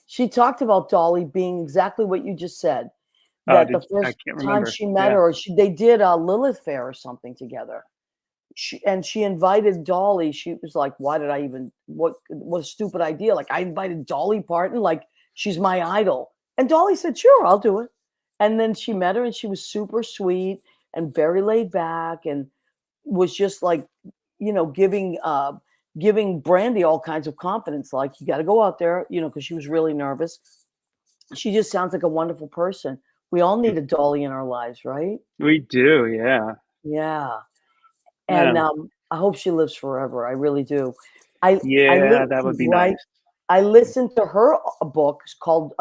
she talked about Dolly being exactly what you just said. That the Did I first can't time remember. she met Yeah. her, they did a Lilith Fair or something together. She invited Dolly. She was like, "Why did I even what a stupid idea? Like I invited Dolly Parton, like she's my idol." And Dolly said, "Sure, I'll do it." And then she met her, and she was super sweet and very laid back, and was just like, giving Brandy all kinds of confidence. Like, you got to go out there, because she was really nervous. She just sounds like a wonderful person. We all need a Dolly in our lives, right? We do, yeah. Yeah. And Yeah. I hope she lives forever. I really do. I Yeah, that would be right. nice. I listened to her book. It's called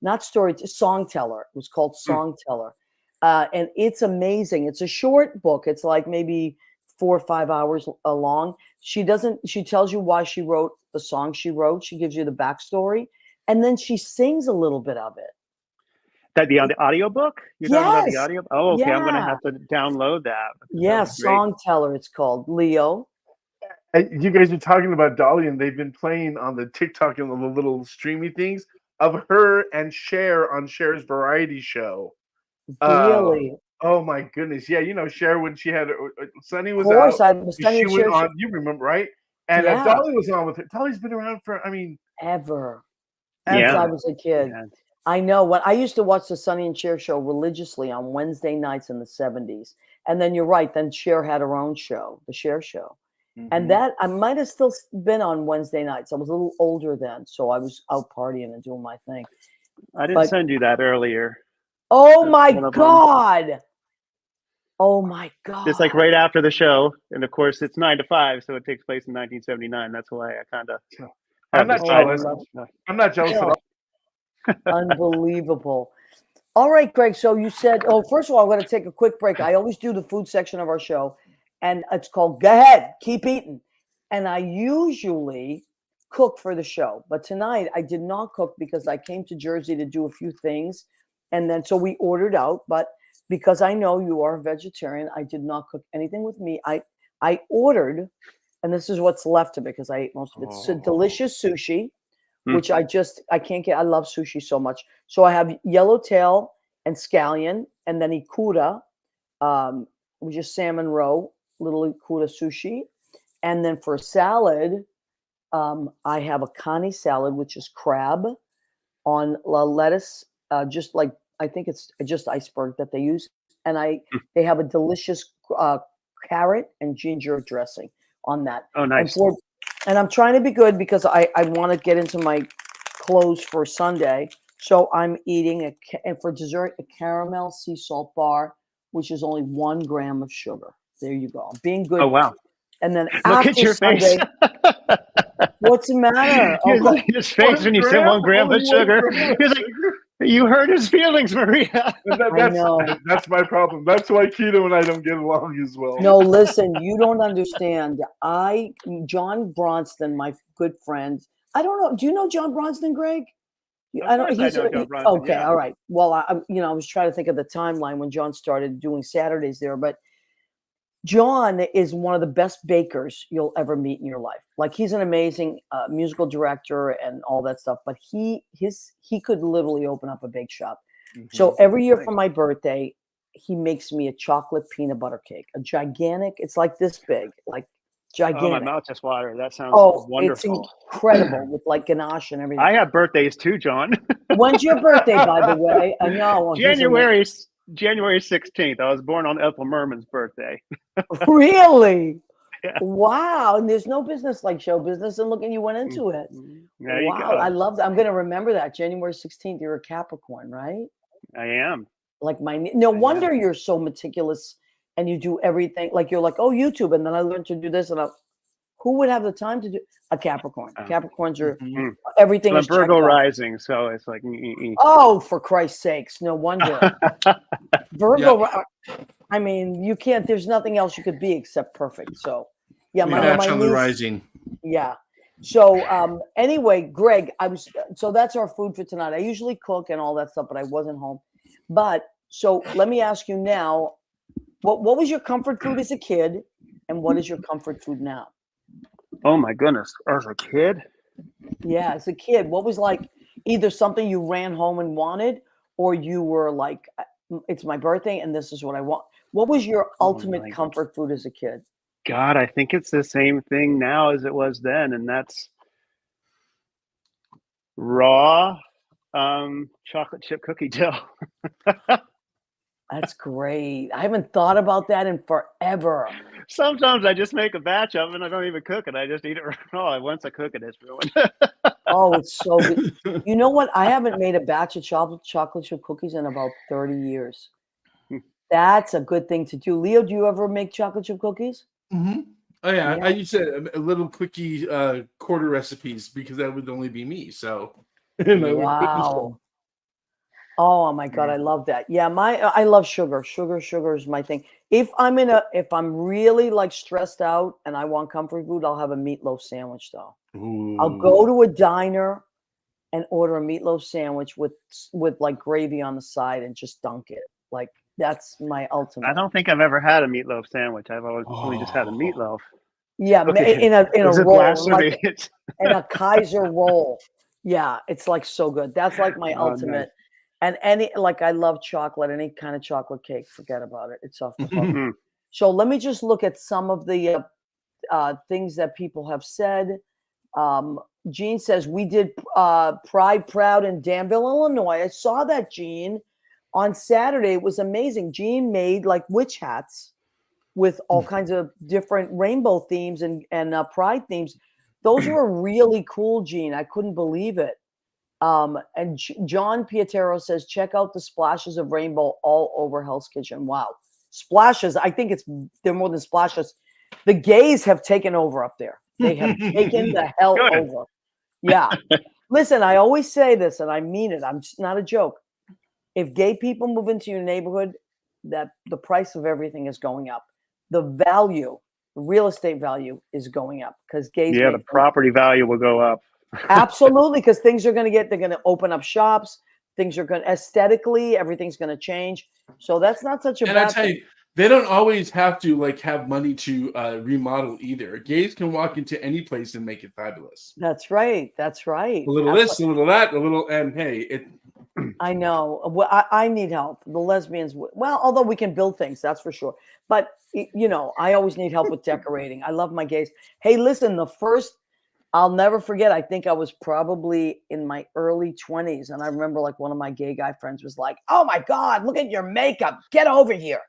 not story, Song Teller. It was called Mm. Song Teller, and it's amazing. It's a short book. It's like maybe 4 or 5 hours long. She doesn't. She tells you why she wrote the song she wrote. She gives you the backstory, and then she sings a little bit of it. That the audiobook? You're talking about the Yes. audio? Oh, okay. I'm gonna Yeah. have to download that because that Yeah. would be great. Song Teller. It's called Leo. You guys are talking about Dolly, and they've been playing on the TikTok and the little streamy things of her and Cher on Cher's variety show. Uh, Really? oh my goodness, yeah, Cher when she had Sunny Of was out, course, I was she Sunny and went Cher. on. You remember, right? And Yeah. Dolly was on with her. Dolly's been around for, I mean, Ever. Since I Yeah. ever. was a kid. Yeah. I know when I used to watch the Sonny and Cher show religiously on Wednesday nights in the 70s. And then you're right, then Cher had her own show, the Cher show. And Mhm. that I might have still been on Wednesday nights. I was a little older then, so I was out partying and doing my thing. I didn't But send you that earlier. oh That's my one of them. God. Oh my It's like God. right after the show, and of course it's 9 to 5, so it takes place in 1979. That's why I kind of I'm have not this Oh, I side. jealous. love I'm not jealous at oh, all. unbelievable. All right, Greg. So you said, first of all, I'm going to take a quick break. I always do the food section of our show, and it's called Go Ahead, Keep Eating. And I usually cook for the show. But tonight I did not cook because I came to Jersey to do a few things. And then so we ordered out. But because I know you are a vegetarian, I did not cook anything with meat. I ordered, and this is what's left of it because I ate most of it. So Oh. delicious sushi, Mm. which I can't get. I love sushi so much. So I have yellowtail and scallion, and then ikura, which is salmon roe, little ikura sushi. And then for salad, I have a Connie salad, which is crab on lettuce, just like I think it's just iceberg that they use, and they have a delicious carrot and ginger dressing on that. Oh, nice. And I'm trying to be good because I want to get into my clothes for Sunday. So I'm eating and for dessert a caramel sea salt bar, which is only 1 gram of sugar. There you go. I'm being good. Oh, wow. And then Look after at your Sunday, face. what's the matter? His face when you said 1 gram of sugar. He's like, you hurt his feelings, Maria. I know. That's my problem. That's why Keto and I don't get along as well. No, listen, you don't understand. John Bronston, my good friend. I don't know. Do you know John Bronston, Greg? I know John Bronston, okay, yeah. all right. Well, I was trying to think of the timeline when John started doing Saturdays there, but John is one of the best bakers you'll ever meet in your life. Like he's an amazing musical director and all that stuff, but he could literally open up a bake shop. Mm-hmm. So every year for my birthday, he makes me a chocolate peanut butter cake, a gigantic. It's like this big, like gigantic. Oh, my mouth just watered. That sounds wonderful. It's incredible with like ganache and everything. I have birthdays too, John. When's your birthday, by the way? I know. January 16th. I was born on Ethel Merman's birthday. Really? Yeah. Wow. And there's no business like show business, and look, and you went into it. There you wow. go. I love that. I'm going to remember that. January 16th, you're a Capricorn, right? I am. Like no wonder you're so meticulous and you do everything. Like you're like, oh, YouTube. And then I learned to do this. And who would have the time to do a Capricorn? Capricorns are everything is Virgo rising, so it's like. Oh, for Christ's sakes! No wonder. Virgo. I mean, you can't. There's nothing else you could be except perfect. So, yeah, my niece, rising. Yeah. So, anyway, Greg, so that's our food for tonight. I usually cook and all that stuff, but I wasn't home. But so let me ask you now, what was your comfort food as a kid, and what is your comfort food now? Oh my goodness, as a kid? Yeah, as a kid, what was like either something you ran home and wanted, or you were like, it's my birthday and this is what I want. What was your ultimate comfort food as a kid? God, I think it's the same thing now as it was then, and that's raw chocolate chip cookie dough. That's great. I haven't thought about that in forever. Sometimes I just make a batch of it and I don't even cook it. I just eat it raw. Once I cook it, it's ruined. Oh, it's so good. You know what? I haven't made a batch of chocolate chip cookies in about 30 years. That's a good thing to do. Leo, do you ever make chocolate chip cookies? Mm-hmm. Oh, yeah. I used to a little quickie quarter recipes because that would only be me. So, wow. Oh my God, I love that. Yeah, I love sugar. Sugar is my thing. If I'm really like stressed out and I want comfort food, I'll have a meatloaf sandwich though. Ooh. I'll go to a diner and order a meatloaf sandwich with like gravy on the side and just dunk it. Like that's my ultimate. I don't think I've ever had a meatloaf sandwich. I've always only just had a meatloaf. Yeah, okay. in a roll, like, in a Kaiser roll. Yeah, it's like so good. That's like my ultimate. Nice. And I love chocolate, any kind of chocolate cake, forget about it. It's off the hook. So let me just look at some of the things that people have said. Jean says, we did Pride Proud in Danville, Illinois. I saw that, Jean, on Saturday. It was amazing. Jean made like witch hats with all kinds of different rainbow themes and pride themes. Those were really cool, Jean. I couldn't believe it. And John Pietero says, check out the splashes of rainbow all over Hell's Kitchen. Wow. Splashes. I think they're more than splashes. The gays have taken over up there. They have taken the hell over. Yeah. Listen, I always say this and I mean it. It's not a joke. If gay people move into your neighborhood, that the price of everything is going up. The real estate value is going up because gays. Yeah, the property value will go up. Absolutely, because they're going to open up shops. Things are going to aesthetically, everything's going to change. So that's not such a bad thing. And I tell you, they don't always have to like have money to remodel either. Gays can walk into any place and make it fabulous. That's right. That's right. A little this, a little that, a little, and hey, it. I know. Well, I need help. The lesbians, well, although we can build things, that's for sure. But I always need help with decorating. I love my gays. Hey, listen, the first I'll never forget. I think I was probably in my early 20s. And I remember like one of my gay guy friends was like, "Oh my God, look at your makeup. Get over here."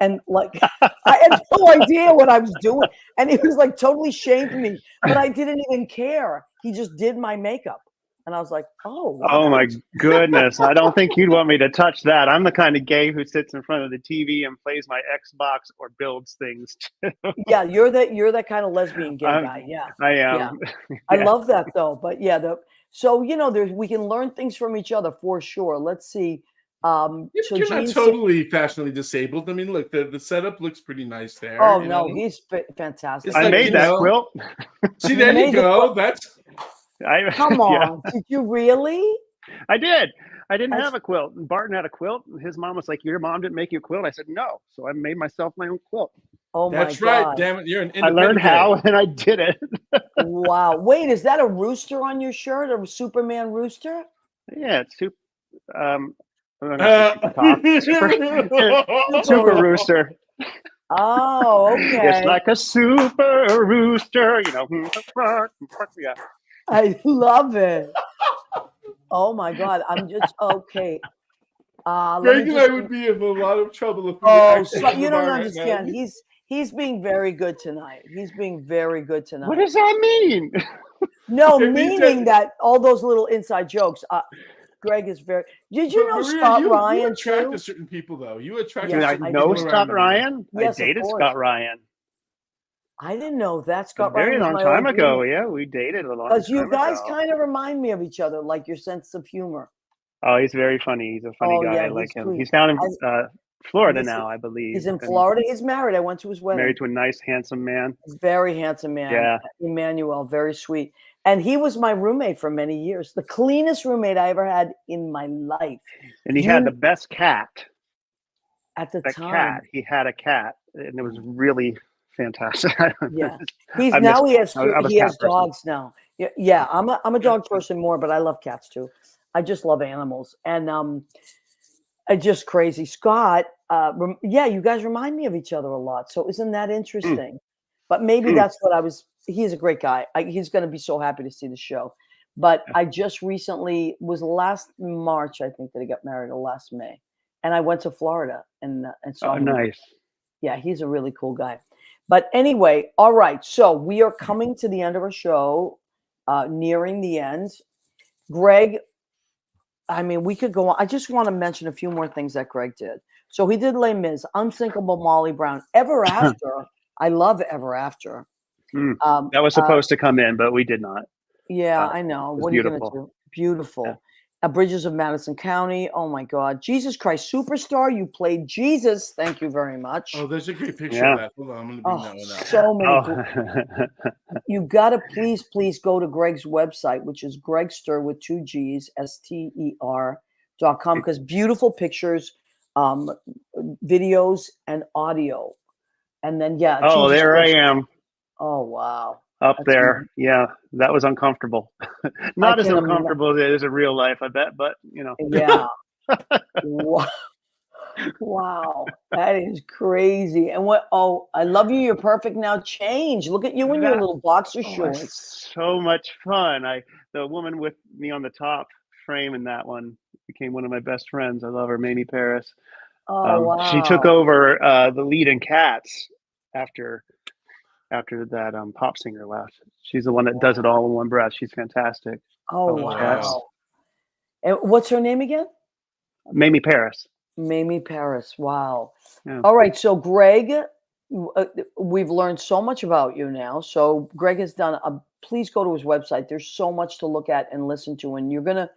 And like, I had no idea what I was doing. And he was like totally shamed me, but I didn't even care. He just did my makeup. And I was like, "Oh, wow." Oh my goodness. I don't think you'd want me to touch that. I'm the kind of gay who sits in front of the TV and plays my Xbox or builds things. Yeah, you're that kind of lesbian gay guy. Yeah. I am. Yeah. I love that though. But yeah, so we can learn things from each other for sure. Let's see. So You're not Gene totally fashionally disabled. I mean, look, the setup looks pretty nice there. Oh you no, know? he's fantastic. It's I like, made that quilt. See, there you made the go. quilt? That's Come on. Did you really? I did. I didn't have a quilt. And Barton had a quilt. And his mom was like, "Your mom didn't make you a quilt?" I said, "No." So I made myself my own quilt. Oh my that's right. God. Damn it, you're an I learned independent. how and I did it. Wow. Wait, is that a rooster on your shirt? A Superman rooster? Yeah, it's super. I'm not super top. Super rooster. Oh, okay. It's like a super rooster, you know. Yeah. I love it. Oh my God. I'm just okay. Greg and I would be in a lot of trouble if we Oh, actually so you don't right understand. now. He's being very good tonight. He's being very good tonight. What does that mean? No, It means meaning that all those little inside jokes. Greg is very. Did you But know Maria, Scott you Ryan attract too? to certain people, though. You attract Yes, to I certain know people Scott around Ryan. Yes, I of dated course. Scott Ryan I didn't know that. a Scott Ryan very was long my time old ago. roommate. Yeah, we dated a long Because you time guys ago. kind of remind me of each other, like your sense of humor. Oh, he's very funny. He's a funny Oh guy. yeah, I he's like him. sweet. He's down in Florida Yes, now, I believe. he's in and Florida. He's married. I went to his wedding. married to a nice, handsome man. He's a very handsome man. Yeah. Emmanuel, very sweet. And he was my roommate for many years. The cleanest roommate I ever had in my life. And he had the best cat. At the That time. cat. He had a cat, and it was really fantastic. Yeah. I He was a has cat person. dogs now. Yeah, I'm a dog person more, but I love cats too. I just love animals. And it's just crazy. Scott, you guys remind me of each other a lot. So isn't that interesting? But maybe that's what he's a great guy. He's going to be so happy to see the show. But I just recently was last March, I think, that he got married, or last May. And I went to Florida and saw him. Nice. Yeah, he's a really cool guy. But anyway, all right. So we are coming to the end of our show, nearing the end. Greg, I mean, we could go on. I just want to mention a few more things that Greg did. So he did Les Mis, Unsinkable Molly Brown, Ever After. I love Ever After. That was supposed to come in, but we did not. Yeah, I know. What are you going to do? Beautiful. Yeah. Bridges of Madison County. Oh my God. Jesus Christ Superstar. You played Jesus. Thank you very much. Oh, there's a great picture of that. Hold on, I'm going to bring that one up. So many. You got to please go to Greg's website, which is Gregster with 2 G's, STER.com, because beautiful pictures, videos, and audio. And then, yeah. Oh, Jesus there Christ. I am. Oh, wow. Up That's there. amazing. Yeah, that was uncomfortable. Not as uncomfortable as a real life, I bet, but you know. Yeah. Wow. That is crazy. And I love you. You're perfect now. Change. Look at you in your little boxer shorts. So much fun. The woman with me on the top frame in that one became one of my best friends. I love her, Mamie Paris. Oh, wow. She took over the lead in Cats after that pop singer left. She's the one that does it all in one breath. She's fantastic. Oh, wow. And what's her name again? Mamie Paris. Mamie Paris. Wow. Yeah. All right. So Greg, we've learned so much about you now. So Greg has done please go to his website. There's so much to look at and listen to, and you're gonna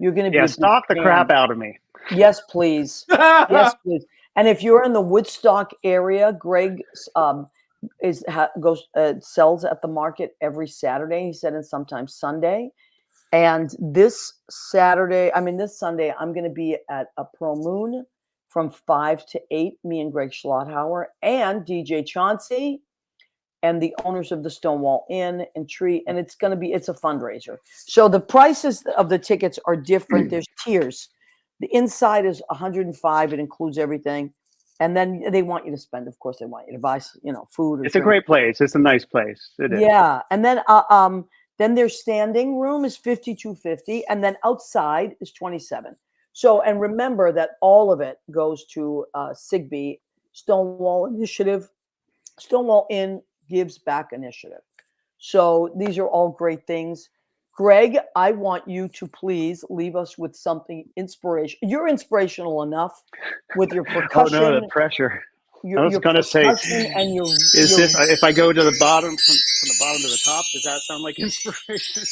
be stalk the crap out of me. Yes, please. Yes, please. And if you're in the Woodstock area, Greg sells at the market every Saturday. He said, and sometimes Sunday. And this Sunday, I'm going to be at a Pro Moon from 5 to 8. Me and Greg Schlotthauer and DJ Chauncey and the owners of the Stonewall Inn and Tree. And it's a fundraiser. So the prices of the tickets are different. There's tiers. The inside is $105. It includes everything. And then they want you to spend, of course, they want you to buy, food or It's a drink. great place. It's a nice place. It is. Yeah. And then their standing room is $52.50, and then outside is $27. So, and remember that all of it goes to SIGB, Stonewall Initiative, Stonewall Inn Gives Back Initiative. So these are all great things. Gregg, I want you to please leave us with something inspirational. You're inspirational enough with your Oh percussion. no, the pressure. I was Your going to say, percussion and your if I go to the bottom from the bottom to the top, does that sound like inspiration?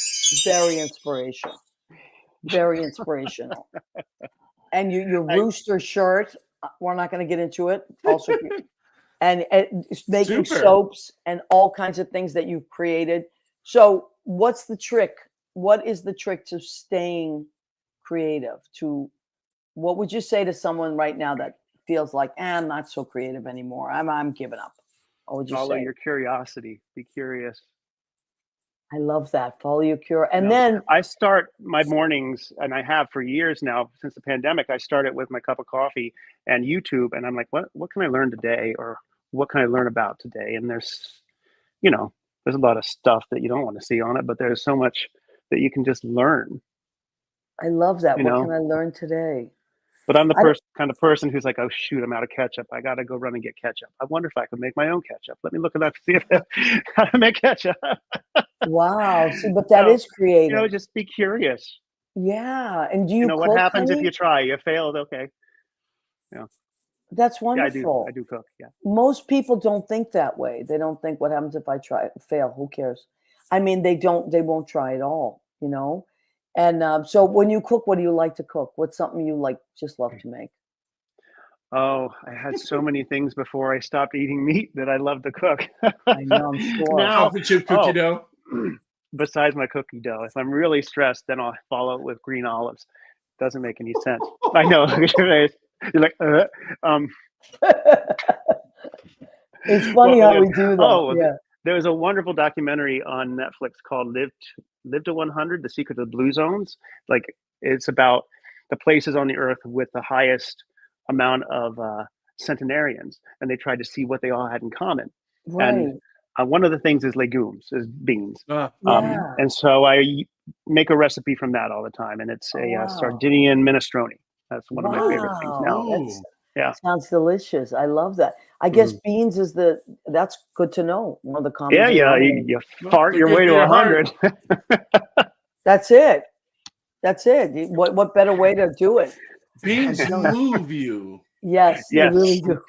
very inspirational. Very inspirational. And your rooster shirt, we're not going to get into it. Also, and making Super. soaps and all kinds of things that you've created. So what's the trick? What is the trick to staying creative? What would you say to someone right now that feels like, I'm not so creative anymore. I'm giving up. What would you Follow say? your curiosity. Be curious. I love that. Follow your cure. And You know, then I start my mornings, and I have for years now since the pandemic. I started with my cup of coffee and YouTube, and I'm like, what can I learn today, or what can I learn about today? And there's a lot of stuff that you don't want to see on it, but there's so much that you can just learn. I love that. You What know? can I learn today? But I'm the kind of person who's like, oh shoot, I'm out of ketchup. I gotta go run and get ketchup. I wonder if I could make my own ketchup. Let me look at that to see how to make ketchup. Wow. See, but that So, is creative. just be curious. Yeah. And do you What cook, happens if honey? you try? You failed, okay. That's Yeah, wonderful. I do cook. Yeah. Most people don't think that way. They don't think, what happens if I fail? Who cares? I mean, they won't try at all, And so when you cook, what do you like to cook? What's something you just love to make? Oh, I had so many things before I stopped eating meat that I love to cook. I know, I'm sure. Now, Chocolate chip cookie dough. besides my cookie dough, if I'm really stressed, then I'll follow it with green olives. Doesn't make any sense. I know. Look at your face. You're like, It's funny how we do that. Oh, Yeah. there was a wonderful documentary on Netflix called Live to 100: The Secret of the Blue Zones. Like, it's about the places on the earth with the highest amount of centenarians, and they tried to see what they all had in common. Right. And one of the things is legumes, is beans. Yeah. And so I make a recipe from that all the time, and it's a wow. Sardinian minestrone. That's one of my favorite things now. Ooh. Yeah. Sounds delicious. I love that. I guess beans is that's good to know. One of the common. Yeah. You fart they're your good way for to your 100. That's it. That's it. What better way to do it? Beans move you. Yes, they Yes. really do.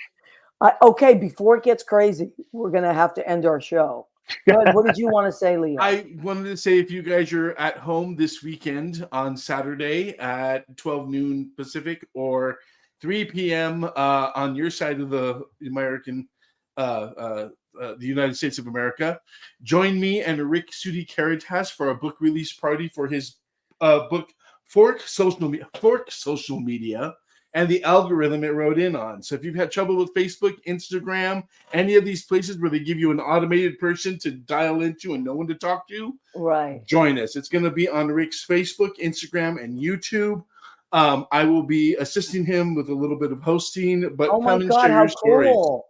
Okay, before it gets crazy, we're going to have to end our show. Good. What did you want to say, Leo? I wanted to say, if you guys are at home this weekend on Saturday at 12 noon Pacific or 3 p.m. On your side of the American, the United States of America, join me and Rick Sudi Caritas for a book release party for his book Fork Social Media and the algorithm it wrote in on. So if you've had trouble with Facebook, Instagram, any of these places where they give you an automated person to dial into and no one to talk to, right, join us. It's going to be on Rick's Facebook, Instagram, and YouTube. I will be assisting him with a little bit of hosting, but oh my come and God, share how your stories. cool.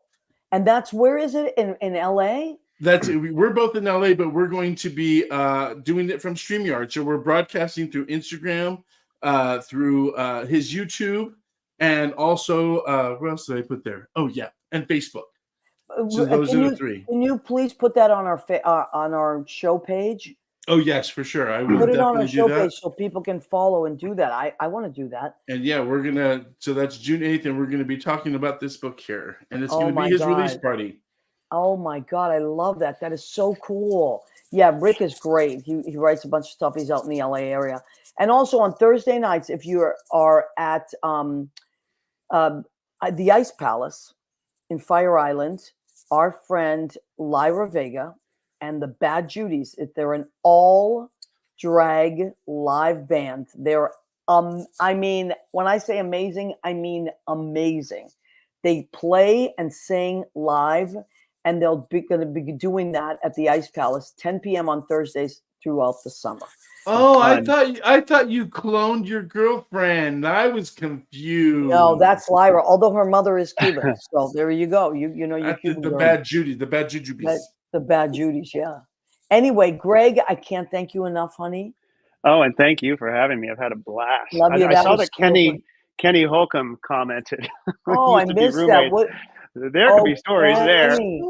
And where is it? In LA? We're both in LA, but we're going to be doing it from StreamYard. So we're broadcasting through Instagram, through his YouTube, and also what else did I put there? Oh yeah, and Facebook. So those are the three. Can you please put that on our show page? Oh yes, for sure. I will put it on our definitely show do that. page so people can follow and do that. I want to do that. And yeah, so that's June 8th, and we're gonna be talking about this book here, and it's Oh gonna be my his God. release party. Oh my God, I love that. That is so cool. Yeah, Rick is great. He writes a bunch of stuff. He's out in the LA area. And also on Thursday nights, if you are at the Ice Palace in Fire Island, our friend Lyra Vega and the Bad Judies, they're an all drag live band. They're I mean, when I say amazing, I mean amazing. They play and sing live, and they'll be going to be doing that at the Ice Palace, 10 p.m. on Thursdays throughout the summer. Oh, I Fun. thought you cloned your girlfriend. I was confused. No, that's Lyra. Although her mother is Cuban, so there you go. You know you That's Cuban the girl. bad Judy, the bad Jujubes. The bad Judies, yeah. Anyway, Greg, I can't thank you enough, honey. Oh, and thank you for having me. I've had a blast. Love you. I That saw was that so fun. Kenny Holcomb commented. We Oh, I used to be missed that. roommates. What? There could be stories there. Kenny.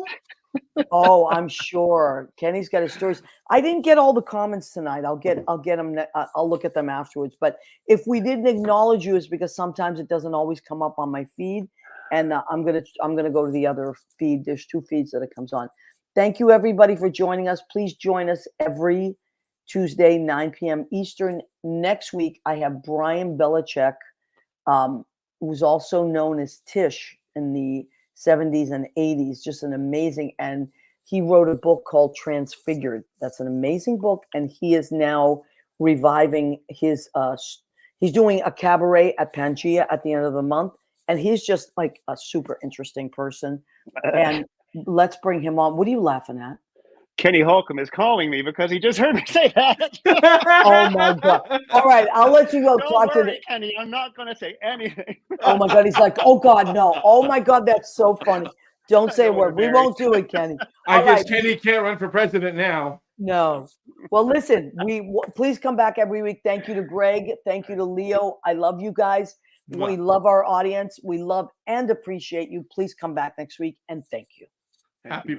Oh, I'm sure Kenny's got his stories. I didn't get all the comments tonight. I'll get them. I'll look at them afterwards. But if we didn't acknowledge you, it's because sometimes it doesn't always come up on my feed, and I'm gonna go to the other feed. There's 2 feeds that it comes on. Thank you everybody for joining us. Please join us every Tuesday, 9 p.m. Eastern. Next week, I have Brian Belichick, who's also known as Tish in the 70s and 80s, just an amazing, and he wrote a book called Transfigured. That's an amazing book, and he is now reviving his he's doing a cabaret at Pangea at the end of the month, and he's just like a super interesting person. And let's bring him on. What are you laughing at? Kenny Holcomb is calling me because he just heard me say that. Oh my God. All right, I'll let you go. Don't worry, Kenny. I'm not going to say anything. Oh my God. He's like, oh God, no. Oh my God, that's so funny. Don't say a word. We won't do it, Kenny. I All guess right. Kenny can't run for president now. No. Well, listen, please come back every week. Thank you to Greg. Thank you to Leo. I love you guys. We love our audience. We love and appreciate you. Please come back next week, and thank you. Happy